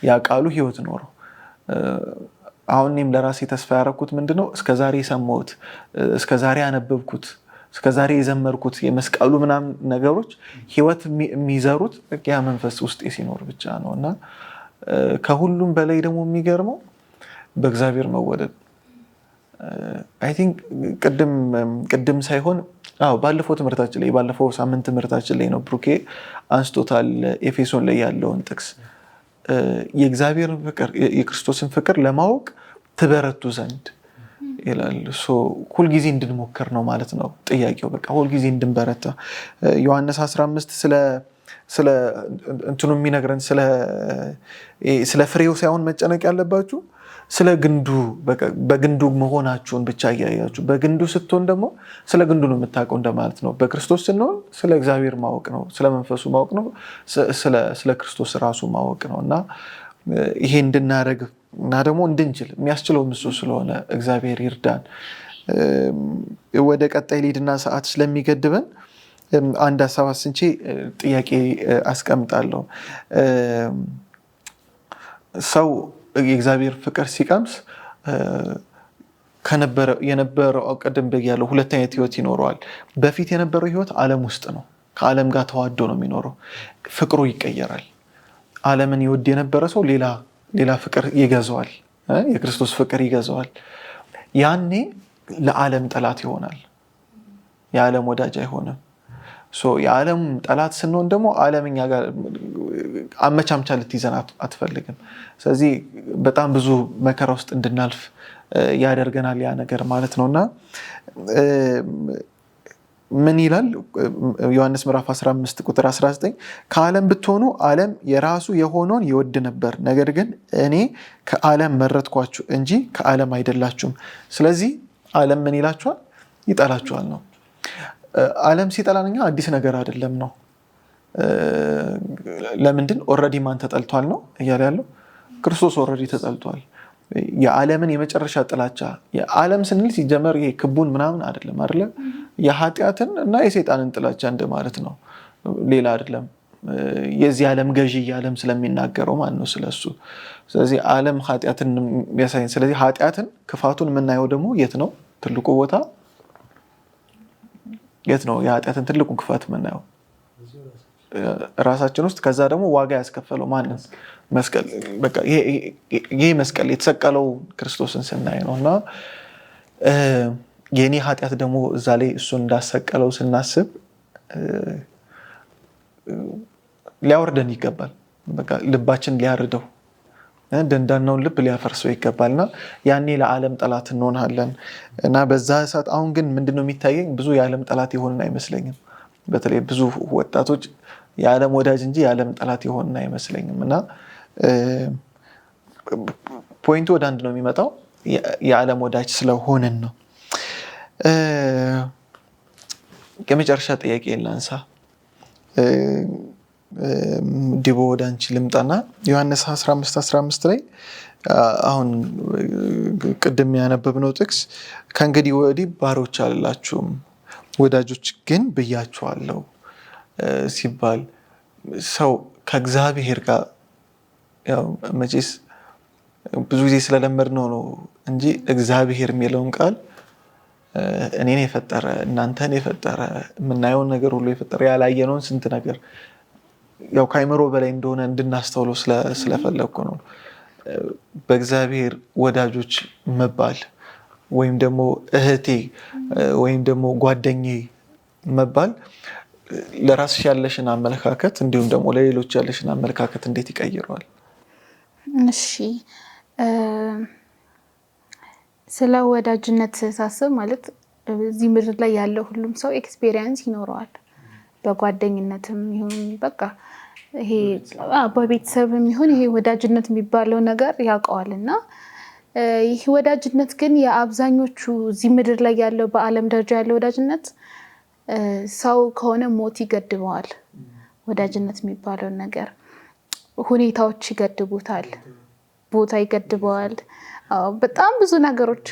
ያ ቃሉ ህይወት ኖረው። አሁን እኔም ለራሴ ተስፋ ያደረኩት ምንድነው? እስከዛሬ የሰማሁት፣ እስከዛሬ ያነበብኩት፣ እስከዛሬ የዘመርኩት የመስቀሉ ምናምን ነገሮች ህይወት የሚዘሩት ያ መንፈስ ውስጥ ሲኖር ብቻ ነው። እና ከሁሉም በላይ ደግሞ የሚገርመው በእግዚአብሔር መወደድ አይ ቲንክ ቅድም ሳይሆን ባለፈው ትምህርታችን ላይ ባለፈው ሳምንት ትምህርታችን ላይ ነው ብሩኬ አንስቶታል። ኤፌሶን ላይ ያለውን ጥቅስ የእግዚአብሔርን ፍቅር የክርስቶስን ፍቅር ለማወቅ ትበረቱ ዘንድ ይላል። ሁልጊዜ እንድንሞክር ነው ማለት ነው ጥያቄው። በቃ ሁልጊዜ እንድንበረታ ዮሐንስ 15 ስለ እንትኑ የሚነግረን ስለ ፍሬው ሳይሆን መጨነቅ ያለባችሁ ስለ ግንዱ በግንዱ መሆናችሁን ብቻ እያያችሁ በግንዱ ስትሆን ደግሞ ስለ ግንዱ ነው የምታውቀው እንደማለት ነው። በክርስቶስ ስንሆን ስለ እግዚአብሔር ማወቅ ነው፣ ስለ መንፈሱ ማወቅ ነው፣ ስለ ክርስቶስ ራሱ ማወቅ ነው እና ይሄ እንድናደርግ እና ደግሞ እንድንችል የሚያስችለው እሱ ስለሆነ እግዚአብሔር ይርዳን። ወደ ቀጣይ ሊድና ሰዓት ስለሚገድበን አንድ ሀሳብ አስንቼ ጥያቄ አስቀምጣለሁ። ሰው የእግዚአብሔር ፍቅር ሲቀምስ የነበረው ቀደም ብያለሁ ሁለት አይነት ህይወት ይኖረዋል። በፊት የነበረው ህይወት ዓለም ውስጥ ነው። ከዓለም ጋር ተዋዶ ነው የሚኖረው። ፍቅሩ ይቀየራል። ዓለምን ይወድ የነበረ ሰው ሌላ ፍቅር ይገዛዋል። የክርስቶስ ፍቅር ይገዛዋል። ያኔ ለዓለም ጠላት ይሆናል። የዓለም ወዳጅ አይሆንም። የዓለም ጠላት ስንሆን ደግሞ ዓለም እኛ ጋር አመቻምቻ ልትይዘን አትፈልግም። ስለዚህ በጣም ብዙ መከራ ውስጥ እንድናልፍ ያደርገናል ያ ነገር ማለት ነውና ምን ይላል ዮሐንስ ምዕራፍ 15 ቁጥር 19 ከዓለም ብትሆኑ ዓለም የራሱ የሆነውን ይወድ ነበር፣ ነገር ግን እኔ ከዓለም መረጥኳችሁ እንጂ ከዓለም አይደላችሁም። ስለዚህ ዓለም ምን ይላችኋል? ይጠላችኋል ነው። ዓለም ሲጠላን እኛ አዲስ ነገር አይደለም ነው። ለምንድን ኦልሬዲ ማን ተጠልቷል ነው እያለ ያለው? ክርስቶስ ኦልሬዲ ተጠልቷል። የዓለምን የመጨረሻ ጥላቻ የዓለም ስንል ሲጀመር ይሄ ክቡን ምናምን አይደለም አይደለ? የኃጢአትን እና የሰይጣንን ጥላቻ እንደማለት ነው፣ ሌላ አይደለም። የዚህ ዓለም ገዢ የዓለም ስለሚናገረው ማለት ነው ስለሱ። ስለዚህ ዓለም ኃጢአትን የሚያሳየን። ስለዚህ ኃጢአትን ክፋቱን የምናየው ደግሞ የት ነው? ትልቁ ቦታ የት ነው? የኃጢአትን ትልቁን ክፋት የምናየው ራሳችን ውስጥ። ከዛ ደግሞ ዋጋ ያስከፈለው ማንን? መስቀል። በቃ ይሄ መስቀል የተሰቀለው ክርስቶስን ስናይ ነው እና የኔ ኃጢአት ደግሞ እዛ ላይ እሱ እንዳሰቀለው ስናስብ ሊያወርደን ይገባል። በቃ ልባችን ሊያርደው ደንዳናውን ልብ ሊያፈርሰው ይገባልና ያኔ ለዓለም ጠላት እንሆናለን እና በዛ ሰዓት አሁን ግን ምንድነው የሚታየኝ? ብዙ የዓለም ጠላት የሆንን አይመስለኝም። በተለይ ብዙ ወጣቶች የዓለም ወዳጅ እንጂ የዓለም ጠላት የሆንን አይመስለኝም እና ፖይንቱ ወደ አንድ ነው የሚመጣው፣ የዓለም ወዳጅ ስለሆንን ነው። የመጨረሻ ጥያቄ ላንሳ። ዲቦ ወደ አንቺ ልምጣና ዮሐንስ 15:15 ላይ አሁን ቅድም ያነበብነው ጥቅስ ከእንግዲህ ወዲህ ባሮች አልላችሁም ወዳጆች ግን ብያችኋለሁ ሲባል ሰው ከእግዚአብሔር ጋር ያው መቼስ ብዙ ጊዜ ስለለመድነው ነው እንጂ እግዚአብሔር የሚለውን ቃል እኔን የፈጠረ እናንተን የፈጠረ የምናየውን ነገር ሁሉ የፈጠረ ያላየነውን ስንት ነገር ያው ከአይምሮ በላይ እንደሆነ እንድናስተውለው ስለፈለኩ ነው። በእግዚአብሔር ወዳጆች መባል ወይም ደግሞ እህቴ ወይም ደግሞ ጓደኛዬ መባል ለራስሽ ያለሽን አመለካከት እንዲሁም ደግሞ ለሌሎች ያለሽን አመለካከት እንዴት ይቀይረዋል? እሺ ስለ ወዳጅነት ሳስብ ማለት እዚህ ምድር ላይ ያለው ሁሉም ሰው ኤክስፔሪየንስ ይኖረዋል። በጓደኝነትም ይሁን በቃ ይሄ በቤተሰብም ይሁን ይሄ ወዳጅነት የሚባለው ነገር ያውቀዋልና ይህ ወዳጅነት ግን የአብዛኞቹ እዚህ ምድር ላይ ያለው በዓለም ደረጃ ያለው ወዳጅነት ሰው ከሆነ ሞት ይገድበዋል። ወዳጅነት የሚባለው ነገር ሁኔታዎች ይገድቡታል፣ ቦታ ይገድበዋል። በጣም ብዙ ነገሮች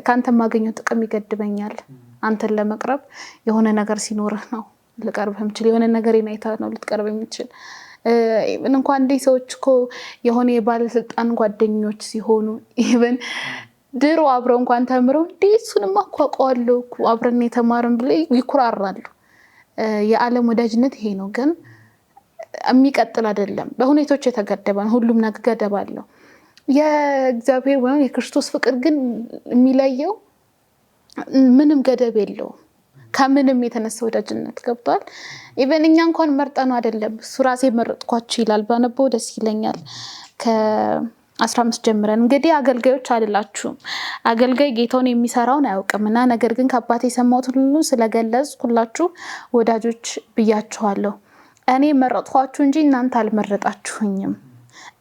ካንተ ማገኘው ጥቅም ይገድበኛል። አንተን ለመቅረብ የሆነ ነገር ሲኖርህ ነው ልቀርብህ የምችል፣ የሆነ ነገር ይናይታ ነው ልትቀርብ የምችል። እንኳን እንደ ሰዎች እኮ የሆነ የባለስልጣን ጓደኞች ሲሆኑ ኢቭን ድሮ አብረው እንኳን ተምረው እሱንም አቋቋዋለሁ አብረን የተማርን ብለው ይኩራራሉ። የዓለም ወዳጅነት ይሄ ነው፣ ግን የሚቀጥል አይደለም። በሁኔታዎች የተገደበ ነው። ሁሉም ነገር ገደብ አለው። የእግዚአብሔር ወይም የክርስቶስ ፍቅር ግን የሚለየው ምንም ገደብ የለውም። ከምንም የተነሳ ወዳጅነት ገብቷል። ኢቨን እኛ እንኳን መርጠን አይደለም እሱ ራሴ መረጥኳችሁ ይላል። ባነበው ደስ ይለኛል። ከ15 ጀምረን እንግዲህ አገልጋዮች አይደላችሁም፣ አገልጋይ ጌታውን የሚሰራውን አያውቅምና፣ ነገር ግን ከአባቴ የሰማሁትን ሁሉ ስለገለጽኩላችሁ ወዳጆች ብያችኋለሁ። እኔ መረጥኳችሁ እንጂ እናንተ አልመረጣችሁኝም።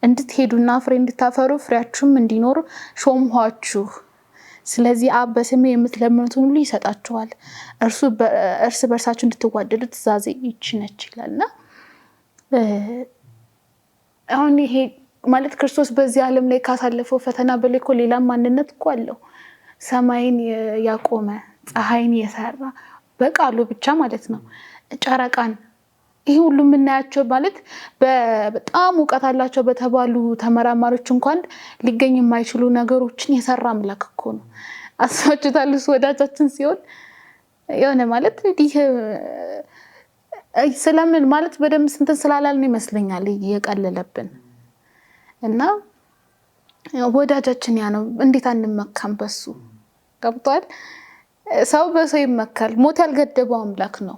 እንድትሄዱና ፍሬ እንድታፈሩ ፍሬያችሁም እንዲኖር ሾምኋችሁ። ስለዚህ አብ በስሜ የምትለምኑትን ሁሉ ይሰጣችኋል። እርስ በርሳችሁ እንድትዋደዱ ትእዛዜ ይህች ነች ይላልና አሁን ይሄ ማለት ክርስቶስ በዚህ ዓለም ላይ ካሳለፈው ፈተና በላይ እኮ ሌላ ማንነት እኮ አለው። ሰማይን ያቆመ ፀሐይን የሰራ በቃሉ ብቻ ማለት ነው። ጨረቃን ይሄ ሁሉ የምናያቸው ማለት በጣም እውቀት አላቸው በተባሉ ተመራማሪዎች እንኳን ሊገኝ የማይችሉ ነገሮችን የሰራ አምላክ እኮ ነው። አስባችሁታል? እሱ ወዳጃችን ሲሆን የሆነ ማለት እንዲህ ስለምን ማለት በደንብ ስንትን ስላላልን ይመስለኛል እየቀለለብን እና ወዳጃችን ያ ነው። እንዴት አንመካም በሱ? ገብቷል? ሰው በሰው ይመካል። ሞት ያልገደበው አምላክ ነው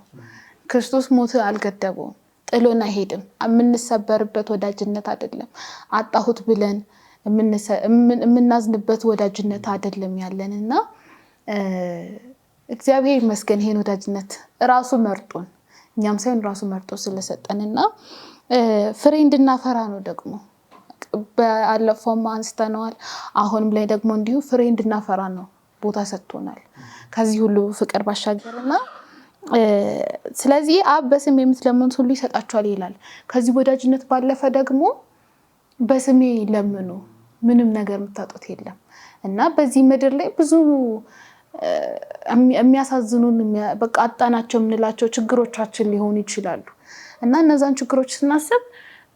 ክርስቶስ። ሞት አልገደበውም፣ ጥሎን አይሄድም። የምንሰበርበት ወዳጅነት አይደለም። አጣሁት ብለን የምናዝንበት ወዳጅነት አይደለም ያለንና እግዚአብሔር ይመስገን ይሄን ወዳጅነት ራሱ መርጦን እኛም ሳይሆን ራሱ መርጦ ስለሰጠንና ፍሬ እንድናፈራ ነው። ደግሞ በአለፈውም አንስተነዋል። አሁንም ላይ ደግሞ እንዲሁ ፍሬ እንድናፈራ ነው ቦታ ሰጥቶናል ከዚህ ሁሉ ፍቅር ባሻገርና ስለዚህ አብ በስሜ የምትለምኑት ሁሉ ይሰጣችኋል ይላል። ከዚህ ወዳጅነት ባለፈ ደግሞ በስሜ ለምኑ ምንም ነገር የምታጡት የለም እና በዚህ ምድር ላይ ብዙ የሚያሳዝኑን በቃ አጣናቸው የምንላቸው ችግሮቻችን ሊሆኑ ይችላሉ እና እነዛን ችግሮች ስናስብ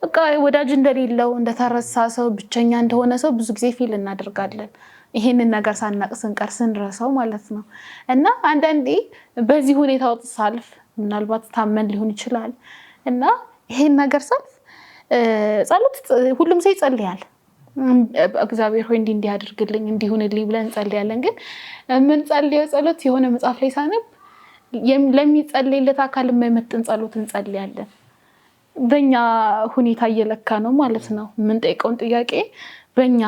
በቃ ወዳጅ እንደሌለው እንደተረሳ ሰው ብቸኛ እንደሆነ ሰው ብዙ ጊዜ ፊል እናደርጋለን። ይሄንን ነገር ሳናቅ ስንቀር ስንረሳው ማለት ነው እና አንዳንዴ በዚህ ሁኔታ ውስጥ ሳልፍ ምናልባት ታመን ሊሆን ይችላል እና ይሄን ነገር ሳልፍ ጸሎት ሁሉም ሰው ይጸልያል። እግዚአብሔር ሆይ እንዲህ ያድርግልኝ እንዲሁንልኝ ብለን እንጸልያለን። ግን ምን ጸልየው ጸሎት የሆነ መጽሐፍ ላይ ሳነብ ለሚጸልይለት አካል የማይመጥን ጸሎት እንጸልያለን። በእኛ ሁኔታ እየለካ ነው ማለት ነው። የምንጠይቀውን ጥያቄ በእኛ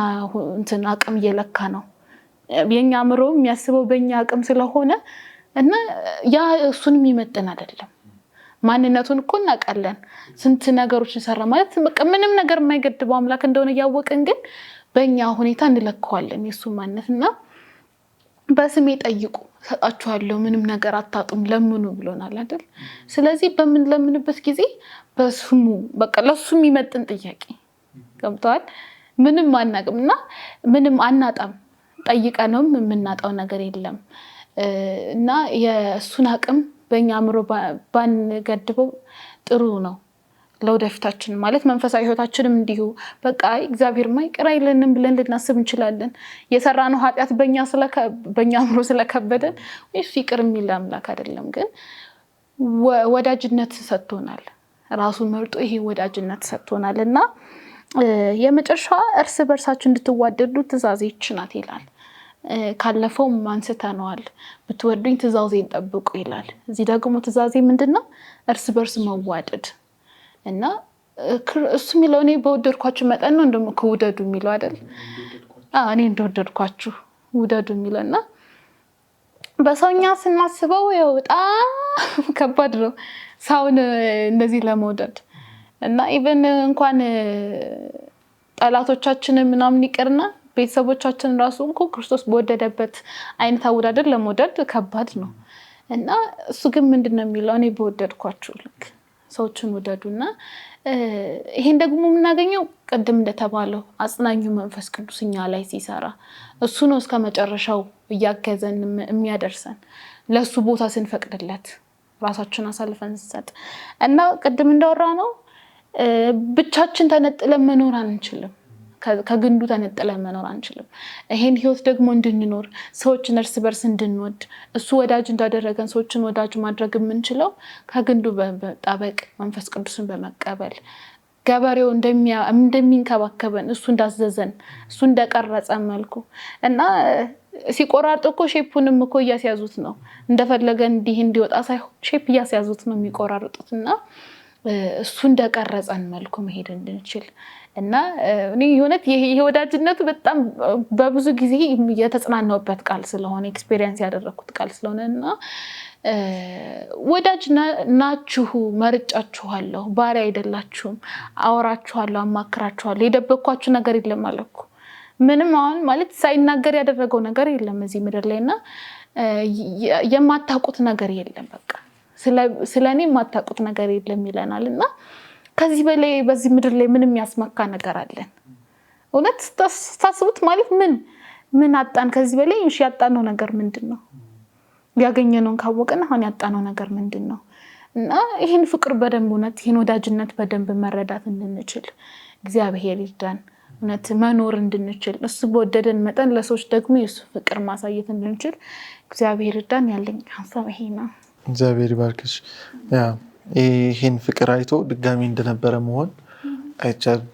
እንትን አቅም እየለካ ነው። የኛ አእምሮ የሚያስበው በእኛ አቅም ስለሆነ እና ያ እሱን የሚመጥን አይደለም። ማንነቱን እኮ እናውቃለን። ስንት ነገሮችን ሰራ ማለት ምንም ነገር የማይገድበው አምላክ እንደሆነ እያወቅን ግን በእኛ ሁኔታ እንለካዋለን የሱ ማንነትና በስሜ ጠይቁ ሰጣችኋለሁ፣ ምንም ነገር አታጡም፣ ለምኑ ብሎናል አይደል? ስለዚህ በምንለምንበት ጊዜ በስሙ በቃ ለሱ የሚመጥን ጥያቄ ገብቷል። ምንም አናቅምና ምንም አናጣም። ጠይቀነውም የምናጣው ነገር የለም እና የእሱን አቅም በእኛ አእምሮ ባንገድበው ጥሩ ነው ለወደፊታችን ማለት መንፈሳዊ ህይወታችንም እንዲሁ በቃ እግዚአብሔር ማይቀር አይለንም ብለን ልናስብ እንችላለን። የሰራነው ኃጢአት በእኛ አእምሮ ስለከበደን ወይስ ይቅር የሚል አምላክ አይደለም። ግን ወዳጅነት ሰጥቶናል፣ ራሱ መርጦ ይሄ ወዳጅነት ሰጥቶናል እና የመጨረሻ እርስ በርሳችሁ እንድትዋደዱ ትእዛዜ ይህች ናት ይላል። ካለፈው አንስተነዋል። ብትወዱኝ ትእዛዜን ጠብቁ ይላል። እዚህ ደግሞ ትእዛዜ ምንድነው? እርስ በርስ መዋደድ እና እሱ የሚለው እኔ በወደድኳችሁ መጠን ነው እንደሞ ከውደዱ የሚለው አይደል? እኔ እንደወደድኳችሁ ውደዱ የሚለውና በሰውኛ ስናስበው ያው በጣም ከባድ ነው ሰውን እንደዚህ ለመውደድ እና ኢቭን እንኳን ጠላቶቻችንን ምናምን ይቅርና ቤተሰቦቻችን ራሱ እንኳ ክርስቶስ በወደደበት አይነት አወዳደር ለመውደድ ከባድ ነው እና እሱ ግን ምንድነው የሚለው? እኔ በወደድኳችሁ ልክ ሰዎችን ውደዱና ይሄን ደግሞ የምናገኘው ቅድም እንደተባለው አጽናኙ መንፈስ ቅዱስ እኛ ላይ ሲሰራ እሱ ነው እስከ መጨረሻው እያገዘን የሚያደርሰን ለሱ ቦታ ስንፈቅድለት ራሳችንን አሳልፈን እንሰጥ እና ቅድም እንዳወራ ነው ብቻችን ተነጥለን መኖር አንችልም። ከግንዱ ተነጥለን መኖር አንችልም። ይሄን ህይወት ደግሞ እንድንኖር ሰዎችን እርስ በርስ እንድንወድ እሱ ወዳጅ እንዳደረገን ሰዎችን ወዳጅ ማድረግ የምንችለው ከግንዱ በመጣበቅ መንፈስ ቅዱስን በመቀበል ገበሬው እንደሚንከባከበን እሱ እንዳዘዘን እሱ እንደቀረጸን መልኩ እና ሲቆራርጡ እኮ ሼፑንም እኮ እያስያዙት ነው። እንደፈለገ እንዲህ እንዲወጣ ሳይሆን ሼፕ እያስያዙት ነው የሚቆራርጡትና እሱ እንደቀረጸን መልኩ መሄድ እንድንችል እና እኔ የሆነት ይሄ ወዳጅነቱ በጣም በብዙ ጊዜ የተጽናናውበት ቃል ስለሆነ ኤክስፒሪየንስ ያደረኩት ቃል ስለሆነና ወዳጅ ናችሁ፣ መርጫችኋለሁ፣ ባሪያ አይደላችሁም፣ አወራችኋለሁ፣ አማክራችኋለሁ፣ የደበኳችሁ ነገር የለም አለኩ። ምንም አሁን ማለት ሳይናገር ያደረገው ነገር የለም እዚህ ምድር ላይና የማታውቁት ነገር የለም፣ በቃ ስለኔ የማታውቁት ነገር የለም ይለናልና ከዚህ በላይ በዚህ ምድር ላይ ምንም ያስመካ ነገር አለን? እውነት ታስቡት ማለት ምን አጣን? ከዚህ በላይ እሺ ያጣነው ነገር ምንድነው? ያገኘነውን ካወቅን አሁን ያጣነው ነገር ምንድነው? እና ይሄን ፍቅር በደንብ እውነት ይሄን ወዳጅነት በደንብ መረዳት እንድንችል እግዚአብሔር ይርዳን። እውነት መኖር እንድንችል እሱ በወደደን መጠን ለሰዎች ደግሞ የሱ ፍቅር ማሳየት እንድንችል እግዚአብሔር ይርዳን። ያለኝ ሀሳብ ይሄ ነው። እግዚአብሔር ይባርክሽ። ይሄን ፍቅር አይቶ ድጋሚ እንደነበረ መሆን አይቻልም።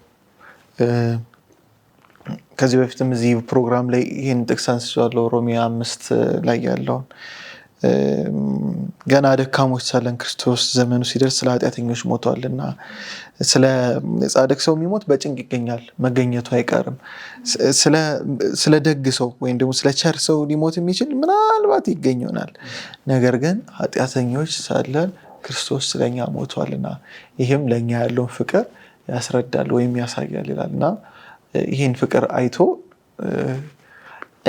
ከዚህ በፊትም እዚህ ፕሮግራም ላይ ይሄን ጥቅስ አንስቻለሁ። ሮሜ 5 ላይ ያለውን ገና ደካሞች ሳለን ክርስቶስ ዘመኑ ሲደርስ ስለ ኃጢአተኞች ሞቷልና፣ ስለ ጻድቅ ሰው የሚሞት በጭንቅ ይገኛል፣ መገኘቱ አይቀርም። ስለ ደግ ሰው ወይም ደግሞ ስለ ቸር ሰው ሊሞት የሚችል ምናልባት ይገኝ ይሆናል። ነገር ግን ኃጢአተኞች ሳለን ክርስቶስ ስለኛ ሞቷልና ይህም ለኛ ያለውን ፍቅር ያስረዳል ወይም ያሳያል ይላልና ይህን ፍቅር አይቶ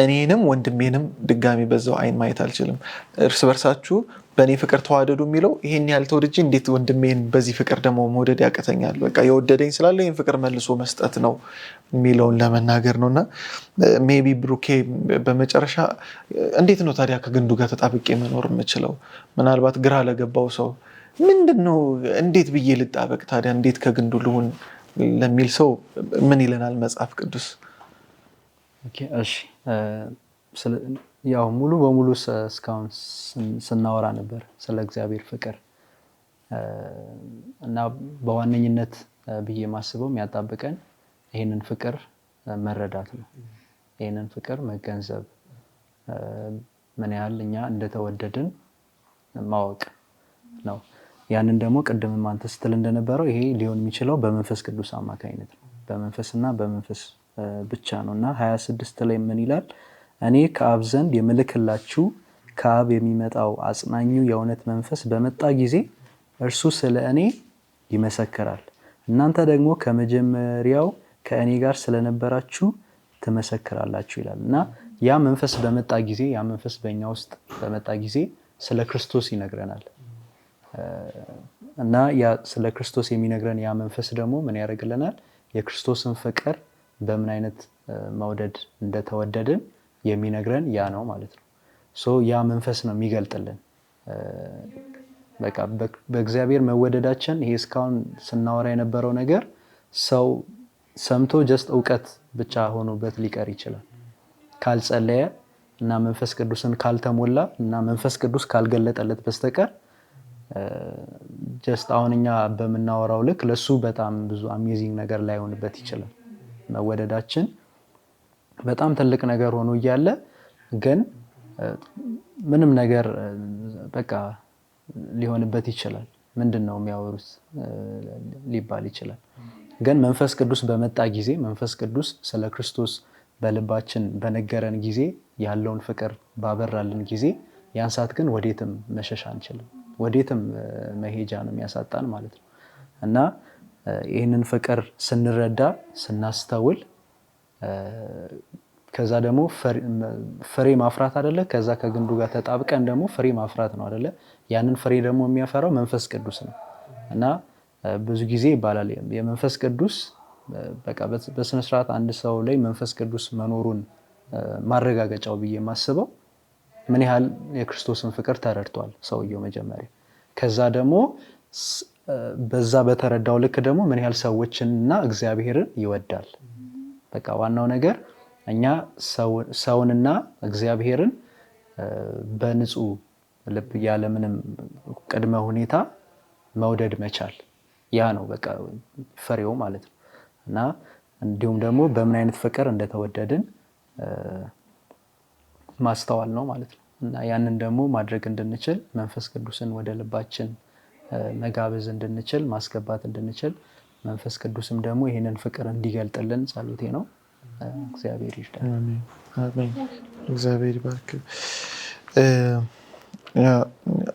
እኔንም ወንድሜንም ድጋሚ በዛው አይን ማየት አልችልም። እርስ በርሳችሁ በእኔ ፍቅር ተዋደዱ የሚለው ይሄን ያህል ተወድጄ እንዴት ወንድሜን በዚህ ፍቅር ደግሞ መውደድ ያቅተኛል? በቃ የወደደኝ ስላለ ይህን ፍቅር መልሶ መስጠት ነው የሚለውን ለመናገር ነውና ሜቢ ብሩኬ በመጨረሻ እንዴት ነው ታዲያ ከግንዱ ጋር ተጣብቄ መኖር የምችለው? ምናልባት ግራ ለገባው ሰው ምንድነው እንዴት ብዬ ልጣበቅ ታዲያ እንዴት ከግንዱ ልሁን ለሚል ሰው ምን ይለናል መጽሐፍ ቅዱስ? እሺ ያው ሙሉ በሙሉ እስካሁን ስናወራ ነበር ስለ እግዚአብሔር ፍቅር እና በዋነኝነት ብዬ ማስበው የሚያጣብቀን ይሄንን ፍቅር መረዳት ነው። ይሄንን ፍቅር መገንዘብ፣ ምን ያህል እኛ እንደተወደድን ማወቅ ነው። ያንን ደግሞ ቅድም አንተ ስትል እንደነበረው ይሄ ሊሆን የሚችለው በመንፈስ ቅዱስ አማካኝነት ነው። በመንፈስና በመንፈስ ብቻ ነውና 26 ላይ ምን ይላል? እኔ ከአብ ዘንድ የምልክላችሁ ከአብ የሚመጣው አጽናኙ የእውነት መንፈስ በመጣ ጊዜ እርሱ ስለ እኔ ይመሰክራል፣ እናንተ ደግሞ ከመጀመሪያው ከእኔ ጋር ስለነበራችሁ ትመሰክራላችሁ ይላል እና ያ መንፈስ በመጣ ጊዜ ያ መንፈስ በእኛ ውስጥ በመጣ ጊዜ ስለ ክርስቶስ ይነግረናል እና ያ ስለ ክርስቶስ የሚነግረን ያ መንፈስ ደግሞ ምን ያደርግልናል? የክርስቶስን ፍቅር በምን አይነት መውደድ እንደተወደድን የሚነግረን ያ ነው ማለት ነው። ያ መንፈስ ነው የሚገልጥልን በቃ በእግዚአብሔር መወደዳችን። ይሄ እስካሁን ስናወራ የነበረው ነገር ሰው ሰምቶ ጀስት እውቀት ብቻ ሆኖበት ሊቀር ይችላል። ካልጸለየ እና መንፈስ ቅዱስን ካልተሞላ እና መንፈስ ቅዱስ ካልገለጠለት በስተቀር ጀስት አሁንኛ በመናወራው ልክ ለሱ በጣም ብዙ አሜዚንግ ነገር ላይሆንበት ይችላል። መወደዳችን በጣም ትልቅ ነገር ሆኖ እያለ ግን ምንም ነገር በቃ ሊሆንበት ይችላል። ምንድነው የሚያወሩት ሊባል ይችላል። ግን መንፈስ ቅዱስ በመጣ ጊዜ መንፈስ ቅዱስ ስለ ክርስቶስ በልባችን በነገረን ጊዜ ያለውን ፍቅር ባበራልን ጊዜ ያን ሰዓት ግን ወዴትም መሸሽ አንችልም። ወዴትም መሄጃ ነው የሚያሳጣን ማለት ነው። እና ይህንን ፍቅር ስንረዳ ስናስተውል ከዛ ደግሞ ፍሬ ማፍራት አይደለ? ከዛ ከግንዱ ጋር ተጣብቀን ደግሞ ፍሬ ማፍራት ነው አይደለ? ያንን ፍሬ ደግሞ የሚያፈራው መንፈስ ቅዱስ ነው። እና ብዙ ጊዜ ይባላል የመንፈስ ቅዱስ በቃ በስነ ስርዓት አንድ ሰው ላይ መንፈስ ቅዱስ መኖሩን ማረጋገጫው ብዬ የማስበው ምን ያህል የክርስቶስን ፍቅር ተረድቷል ሰውየው መጀመሪያ። ከዛ ደግሞ በዛ በተረዳው ልክ ደግሞ ምን ያህል ሰዎችንና እግዚአብሔርን ይወዳል። በቃ ዋናው ነገር እኛ ሰውንና እግዚአብሔርን በንጹህ ልብ ያለ ምንም ቅድመ ሁኔታ መውደድ መቻል ያ ነው በቃ ፍሬው ማለት ነው። እና እንዲሁም ደግሞ በምን አይነት ፍቅር እንደተወደድን ማስተዋል ነው ማለት ነው። እና ያንን ደግሞ ማድረግ እንድንችል መንፈስ ቅዱስን ወደ ልባችን መጋበዝ እንድንችል ማስገባት እንድንችል መንፈስ ቅዱስም ደግሞ ይሄንን ፍቅር እንዲገልጥልን ጸሎቴ ነው። እግዚአብሔር ይርዳን። አሜን። እግዚአብሔር ይባርክ።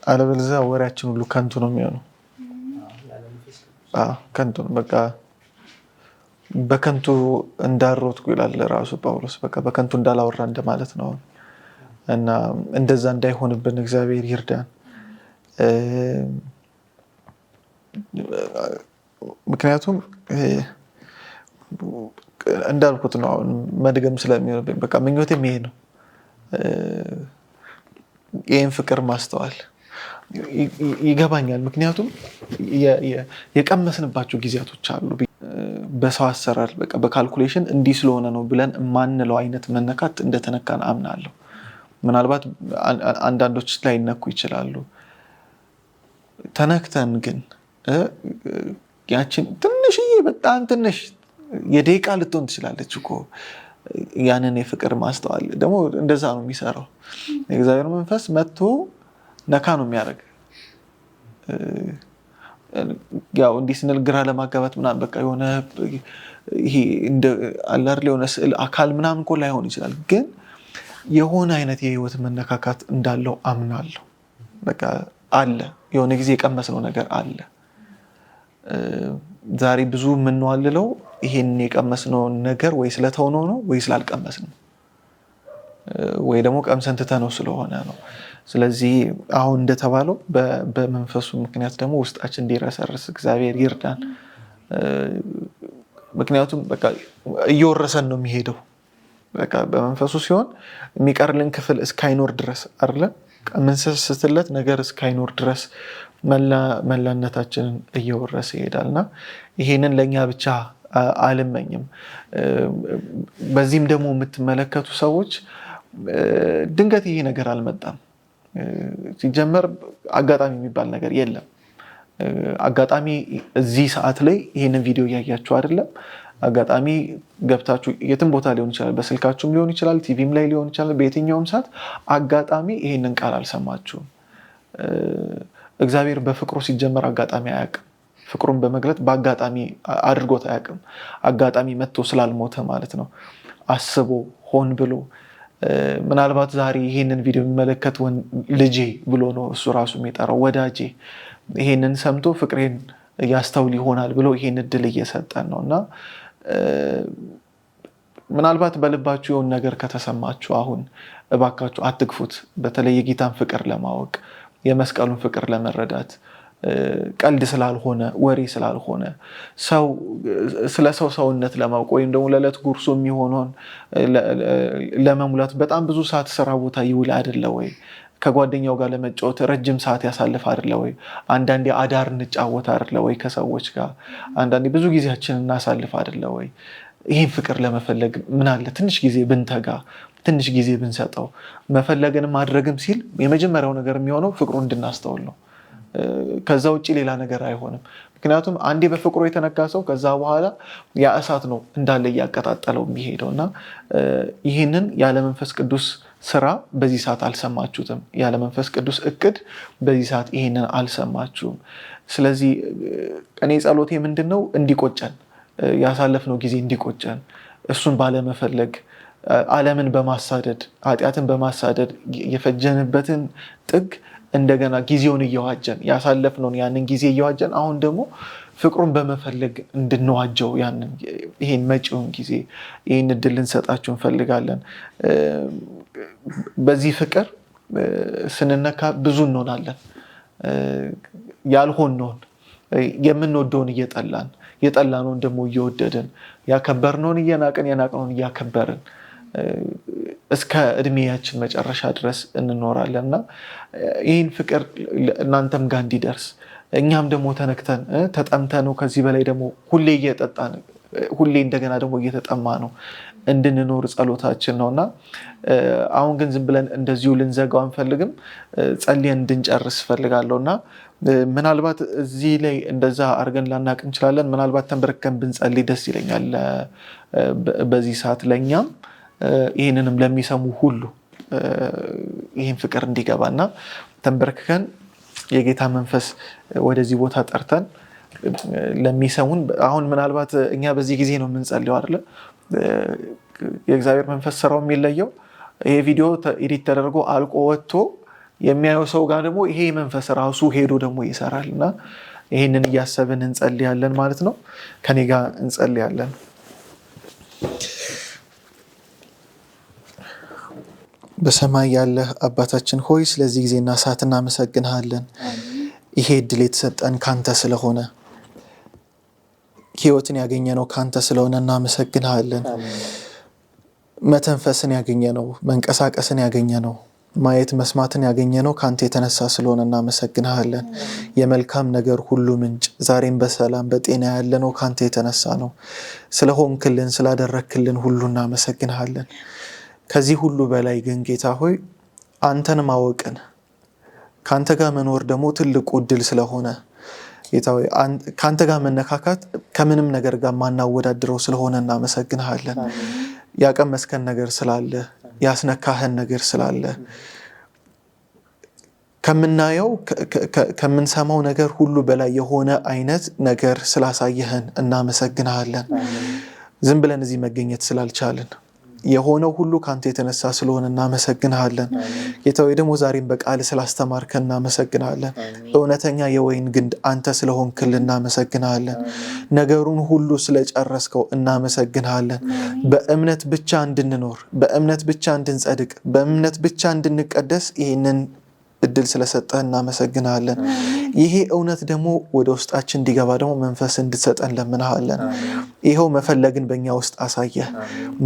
አለበለዚያ ወሬያችን ሁሉ ከንቱ ነው የሚሆነው። ከንቱ ነው በቃ በከንቱ እንዳሮጥኩ ይላል ራሱ ጳውሎስ። በቃ በከንቱ እንዳላወራ እንደማለት ነው እና እንደዛ እንዳይሆንብን እግዚአብሔር ይርዳን። ምክንያቱም እንዳልኩት ነው አሁን መድገም ስለሚሆንብኝ በቃ ምኞቴም ይሄ ነው። ይህን ፍቅር ማስተዋል ይገባኛል። ምክንያቱም የቀመስንባቸው ጊዜያቶች አሉ። በሰው አሰራር በቃ በካልኩሌሽን እንዲህ ስለሆነ ነው ብለን የማንለው አይነት መነካት እንደተነካን አምናለሁ። ምናልባት አንዳንዶች ላይ ይነኩ ይችላሉ። ተነክተን ግን ያችን ትንሽዬ በጣም ትንሽ የደቂቃ ልትሆን ትችላለች እኮ ያንን የፍቅር ማስተዋል ደግሞ እንደዛ ነው የሚሰራው። የእግዚአብሔር መንፈስ መጥቶ ነካ ነው የሚያደርግ። ያው እንዲህ ስንል ግራ ለማጋባት ምናምን በቃ የሆነ ይሄ እንደ አላር የሆነ ስዕል አካል ምናምን እኮ ላይሆን ይችላል፣ ግን የሆነ አይነት የህይወት መነካካት እንዳለው አምናለሁ። በቃ አለ የሆነ ጊዜ የቀመስነው ነገር አለ። ዛሬ ብዙ የምንዋልለው ይሄን የቀመስነው ነገር ወይ ስለተውነው ነው ወይ ስላልቀመስነው ወይ ደግሞ ቀምሰን ትተነው ስለሆነ ነው። ስለዚህ አሁን እንደተባለው በመንፈሱ ምክንያት ደግሞ ውስጣችን እንዲረሰርስ እግዚአብሔር ይርዳን። ምክንያቱም በቃ እየወረሰን ነው የሚሄደው። በቃ በመንፈሱ ሲሆን የሚቀርልን ክፍል እስካይኖር ድረስ አይደለ ምንሰስትለት ነገር እስካይኖር ድረስ መላነታችንን እየወረሰ ይሄዳልና ይሄንን ለኛ ብቻ አልመኝም። በዚህም ደግሞ የምትመለከቱ ሰዎች ድንገት ይሄ ነገር አልመጣም። ሲጀመር አጋጣሚ የሚባል ነገር የለም። አጋጣሚ እዚህ ሰዓት ላይ ይሄንን ቪዲዮ እያያችሁ አይደለም። አጋጣሚ ገብታችሁ የትም ቦታ ሊሆን ይችላል፣ በስልካችሁም ሊሆን ይችላል፣ ቲቪም ላይ ሊሆን ይችላል። በየትኛውም ሰዓት አጋጣሚ ይሄንን ቃል አልሰማችሁም። እግዚአብሔር በፍቅሩ ሲጀመር አጋጣሚ አያውቅም። ፍቅሩን በመግለጥ በአጋጣሚ አድርጎት አያውቅም። አጋጣሚ መጥቶ ስላልሞተ ማለት ነው። አስቦ ሆን ብሎ ምናልባት ዛሬ ይሄንን ቪዲዮ የሚመለከት ልጄ ብሎ ነው እሱ ራሱ የሚጠራው፣ ወዳጄ ይሄንን ሰምቶ ፍቅሬን ያስተውል ይሆናል ብሎ ይሄን እድል እየሰጠን ነው እና ምናልባት በልባችሁ የሆነ ነገር ከተሰማችሁ አሁን እባካችሁ አትግፉት። በተለይ የጌታን ፍቅር ለማወቅ የመስቀሉን ፍቅር ለመረዳት ቀልድ ስላልሆነ ወሬ ስላልሆነ ስለ ሰውነት ለማወቅ ወይም ደግሞ ለዕለት ጉርሱ የሚሆነውን ለመሙላት በጣም ብዙ ሰዓት ስራ ቦታ ይውል አይደለ ወይ? ከጓደኛው ጋር ለመጫወት ረጅም ሰዓት ያሳልፍ አይደለ ወይ? አንዳንዴ አዳር እንጫወት አይደለ ወይ? ከሰዎች ጋር አንዳንዴ ብዙ ጊዜያችንን እናሳልፍ አይደለ ወይ? ይህን ፍቅር ለመፈለግ ምን አለ ትንሽ ጊዜ ብንተጋ፣ ትንሽ ጊዜ ብንሰጠው። መፈለግንም ማድረግም ሲል የመጀመሪያው ነገር የሚሆነው ፍቅሩን እንድናስተውል ነው። ከዛ ውጭ ሌላ ነገር አይሆንም። ምክንያቱም አንዴ በፍቅሩ የተነካ ሰው ከዛ በኋላ ያ እሳት ነው እንዳለ እያቀጣጠለው የሚሄደው እና ይህንን ያለ መንፈስ ቅዱስ ስራ በዚህ ሰዓት አልሰማችሁትም። ያለ መንፈስ ቅዱስ እቅድ በዚህ ሰዓት ይህንን አልሰማችሁም። ስለዚህ እኔ ጸሎቴ ምንድነው? እንዲቆጨን፣ ያሳለፍነው ጊዜ እንዲቆጨን፣ እሱን ባለመፈለግ ዓለምን በማሳደድ ኃጢአትን በማሳደድ የፈጀንበትን ጥግ እንደገና ጊዜውን እየዋጀን ያሳለፍነውን ያንን ጊዜ እየዋጀን አሁን ደግሞ ፍቅሩን በመፈለግ እንድንዋጀው ይሄን መጪውን ጊዜ ይህን እድል ልንሰጣችሁ እንፈልጋለን። በዚህ ፍቅር ስንነካ ብዙ እንሆናለን። ያልሆንነውን የምንወደውን እየጠላን የጠላነውን ደግሞ እየወደድን ያከበርነውን እየናቅን የናቅነውን እያከበርን እስከ እድሜያችን መጨረሻ ድረስ እንኖራለን እና ይህን ፍቅር እናንተም ጋር እንዲደርስ እኛም ደግሞ ተነክተን ተጠምተነው ከዚህ በላይ ደግሞ ሁሌ እየጠጣን ሁሌ እንደገና ደግሞ እየተጠማ ነው እንድንኖር ጸሎታችን ነውና አሁን ግን ዝም ብለን እንደዚሁ ልንዘጋው አንፈልግም። ጸልየን እንድንጨርስ ፈልጋለሁና ምናልባት እዚህ ላይ እንደዛ አድርገን ላናቅ እንችላለን። ምናልባት ተንበርከን ብንጸልይ ደስ ይለኛል። በዚህ ሰዓት ለኛም ይህንንም ለሚሰሙ ሁሉ ይህን ፍቅር እንዲገባና ተንበርክከን የጌታ መንፈስ ወደዚህ ቦታ ጠርተን ለሚሰሙን አሁን ምናልባት እኛ በዚህ ጊዜ ነው የምንጸልየው አይደለ? የእግዚአብሔር መንፈስ ስራው የሚለየው ይሄ ቪዲዮ ኤዲት ተደርጎ አልቆ ወጥቶ የሚያየው ሰው ጋር ደግሞ ይሄ መንፈስ ራሱ ሄዶ ደግሞ ይሰራልና ይሄንን እያሰብን እንጸልያለን ማለት ነው። ከኔ ጋር እንጸልያለን። በሰማይ ያለህ አባታችን ሆይ ስለዚህ ጊዜና ሰዓት እናመሰግንሃለን። ይሄ እድል የተሰጠን ካንተ ስለሆነ ህይወትን ያገኘነው ካንተ ስለሆነ እናመሰግንሃለን። መተንፈስን ያገኘነው፣ መንቀሳቀስን ያገኘነው፣ ማየት መስማትን ያገኘነው ካንተ የተነሳ ስለሆነ እናመሰግንሃለን። የመልካም ነገር ሁሉ ምንጭ ዛሬም በሰላም በጤና ያለነው ካንተ የተነሳ ነው። ስለሆንክልን ስላደረክልን ሁሉ እናመሰግንሃለን። ከዚህ ሁሉ በላይ ግን ጌታ ሆይ አንተን ማወቅን ካንተ ጋር መኖር ደግሞ ትልቁ እድል ስለሆነ ጌታ ሆይ ካንተ ጋር መነካካት ከምንም ነገር ጋር ማናወዳድረው ስለሆነ እናመሰግንሃለን። ያቀመስከን ነገር ስላለ፣ ያስነካህን ነገር ስላለ፣ ከምናየው ከምንሰማው ነገር ሁሉ በላይ የሆነ አይነት ነገር ስላሳየህን እናመሰግንሃለን። ዝም ብለን እዚህ መገኘት ስላልቻልን የሆነው ሁሉ ካንተ የተነሳ ስለሆነ እናመሰግንሃለን። ጌታ ሆይ ደግሞ ዛሬም በቃል ስላስተማርከን እናመሰግንሃለን። እውነተኛ የወይን ግንድ አንተ ስለሆንክልን እናመሰግንሃለን። ነገሩን ሁሉ ስለጨረስከው እናመሰግንሃለን። በእምነት ብቻ እንድንኖር፣ በእምነት ብቻ እንድንጸድቅ፣ በእምነት ብቻ እንድንቀደስ ይህንን እድል ስለሰጠህ እናመሰግንሃለን። ይሄ እውነት ደግሞ ወደ ውስጣችን እንዲገባ ደግሞ መንፈስ እንድትሰጠን ለምንሃለን። ይኸው መፈለግን በእኛ ውስጥ አሳየህ፣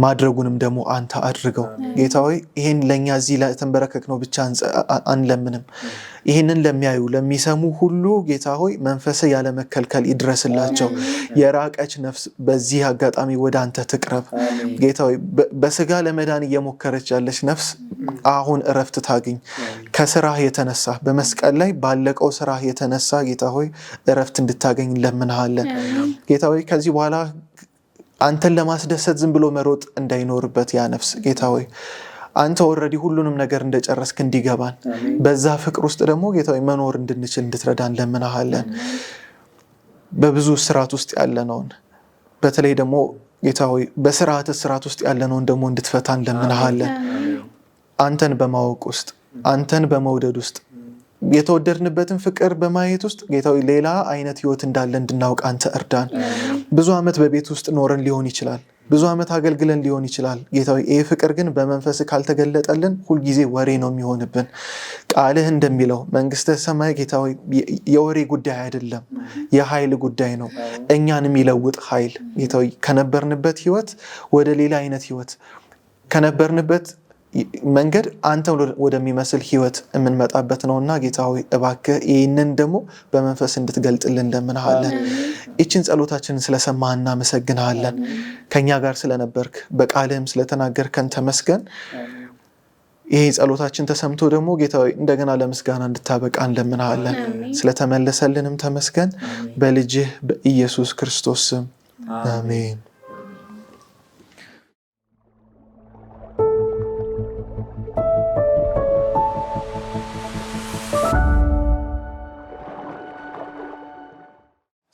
ማድረጉንም ደግሞ አንተ አድርገው። ጌታ ሆይ ይህን ለእኛ እዚህ ለተንበረከክ ነው ብቻ አንለምንም። ይህንን ለሚያዩ ለሚሰሙ ሁሉ ጌታ ሆይ መንፈስ ያለመከልከል ይድረስላቸው። የራቀች ነፍስ በዚህ አጋጣሚ ወደ አንተ ትቅረብ። ጌታ ሆይ በስጋ ለመዳን እየሞከረች ያለች ነፍስ አሁን እረፍት ታግኝ። ከስራህ የተነሳ በመስቀል ላይ ባለቀው ስራህ የተነሳ ጌታ ሆይ እረፍት እንድታገኝ ለምንሃለን። ጌታ ሆይ ከዚህ በኋላ አንተን ለማስደሰት ዝም ብሎ መሮጥ እንዳይኖርበት ያ ነፍስ ጌታ ሆይ አንተ ኦልሬዲ ሁሉንም ነገር እንደጨረስክ እንዲገባን በዛ ፍቅር ውስጥ ደግሞ ጌታ ሆይ መኖር እንድንችል እንድትረዳን ለምንሃለን። በብዙ ስርዓት ውስጥ ያለነውን በተለይ ደግሞ ጌታ ሆይ በስርዓት ስርዓት ውስጥ ያለነውን ደግሞ እንድትፈታን ለምንሃለን። አንተን በማወቅ ውስጥ አንተን በመውደድ ውስጥ የተወደድንበትን ፍቅር በማየት ውስጥ ጌታ ሆይ ሌላ አይነት ህይወት እንዳለ እንድናውቅ አንተ እርዳን። ብዙ አመት በቤት ውስጥ ኖረን ሊሆን ይችላል፣ ብዙ አመት አገልግለን ሊሆን ይችላል። ጌታ ሆይ ይህ ፍቅር ግን በመንፈስ ካልተገለጠልን ሁልጊዜ ወሬ ነው የሚሆንብን። ቃልህ እንደሚለው መንግስተ ሰማይ ጌታ ሆይ የወሬ ጉዳይ አይደለም፣ የኃይል ጉዳይ ነው። እኛን የሚለውጥ ኃይል ጌታ ሆይ ከነበርንበት ህይወት ወደ ሌላ አይነት ህይወት ከነበርንበት መንገድ አንተ ወደሚመስል ህይወት የምንመጣበት ነውና ጌታ ሆይ እባክህ ይህንን ደግሞ በመንፈስ እንድትገልጥልን ለምንሃለን። ይህችን ጸሎታችንን ስለሰማህ እናመሰግንሃለን። ከኛ ጋር ስለነበርክ በቃልህም ስለተናገርከን ተመስገን። ይሄ ጸሎታችን ተሰምቶ ደግሞ ጌታ ሆይ እንደገና ለምስጋና እንድታበቃን ለምንሃለን። ስለተመለሰልንም ተመስገን። በልጅህ በኢየሱስ ክርስቶስ ስም አሜን።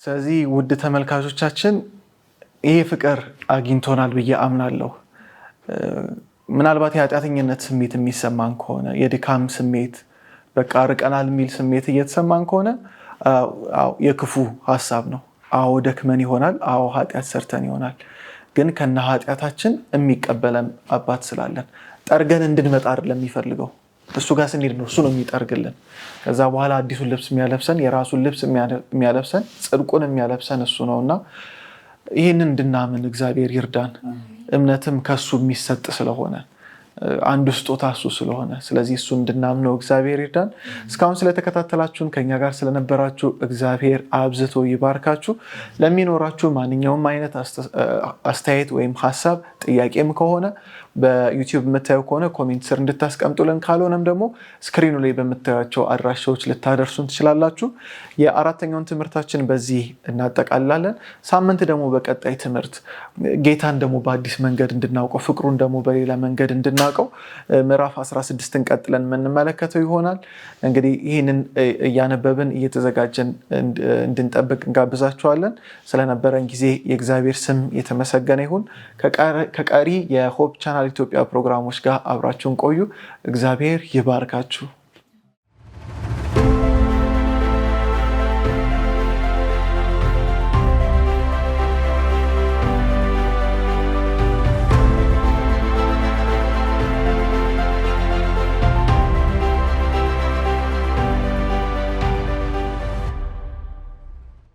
ስለዚህ ውድ ተመልካቾቻችን ይሄ ፍቅር አግኝቶናል ብዬ አምናለሁ። ምናልባት የኃጢአተኝነት ስሜት የሚሰማን ከሆነ የድካም ስሜት በቃ ርቀናል የሚል ስሜት እየተሰማን ከሆነ የክፉ ሐሳብ ነው። አዎ ደክመን ይሆናል፣ አዎ ኃጢአት ሰርተን ይሆናል። ግን ከነ ኃጢአታችን የሚቀበለን አባት ስላለን ጠርገን እንድንመጣ አይደለም የሚፈልገው። እሱ ጋር ስንሄድ ነው እሱ ነው የሚጠርግልን። ከዛ በኋላ አዲሱን ልብስ የሚያለብሰን፣ የራሱን ልብስ የሚያለብሰን፣ ጽድቁን የሚያለብሰን እሱ ነውና ይህንን እንድናምን እግዚአብሔር ይርዳን። እምነትም ከሱ የሚሰጥ ስለሆነ አንዱ ስጦታ እሱ ስለሆነ ስለዚህ እሱ እንድናምነው እግዚአብሔር ይርዳን። እስካሁን ስለተከታተላችሁን ከኛ ጋር ስለነበራችሁ እግዚአብሔር አብዝቶ ይባርካችሁ። ለሚኖራችሁ ማንኛውም አይነት አስተያየት ወይም ሐሳብ ጥያቄም ከሆነ በዩቲዩብ የምታዩ ከሆነ ኮሜንት ስር እንድታስቀምጡልን፣ ካልሆነም ደግሞ ስክሪኑ ላይ በምታዩቸው አድራሻዎች ልታደርሱን ትችላላችሁ። የአራተኛውን ትምህርታችን በዚህ እናጠቃልላለን። ሳምንት ደግሞ በቀጣይ ትምህርት ጌታን ደግሞ በአዲስ መንገድ እንድናውቀው፣ ፍቅሩን ደግሞ በሌላ መንገድ እንድናውቀው ምዕራፍ 16ን ቀጥለን የምንመለከተው ይሆናል። እንግዲህ ይህንን እያነበብን እየተዘጋጀን እንድንጠብቅ እንጋብዛችኋለን። ስለነበረን ጊዜ የእግዚአብሔር ስም የተመሰገነ ይሁን። ከቀሪ የሆፕ ቻናል ኢትዮጵያ ፕሮግራሞች ጋር አብራችሁን ቆዩ። እግዚአብሔር ይባርካችሁ።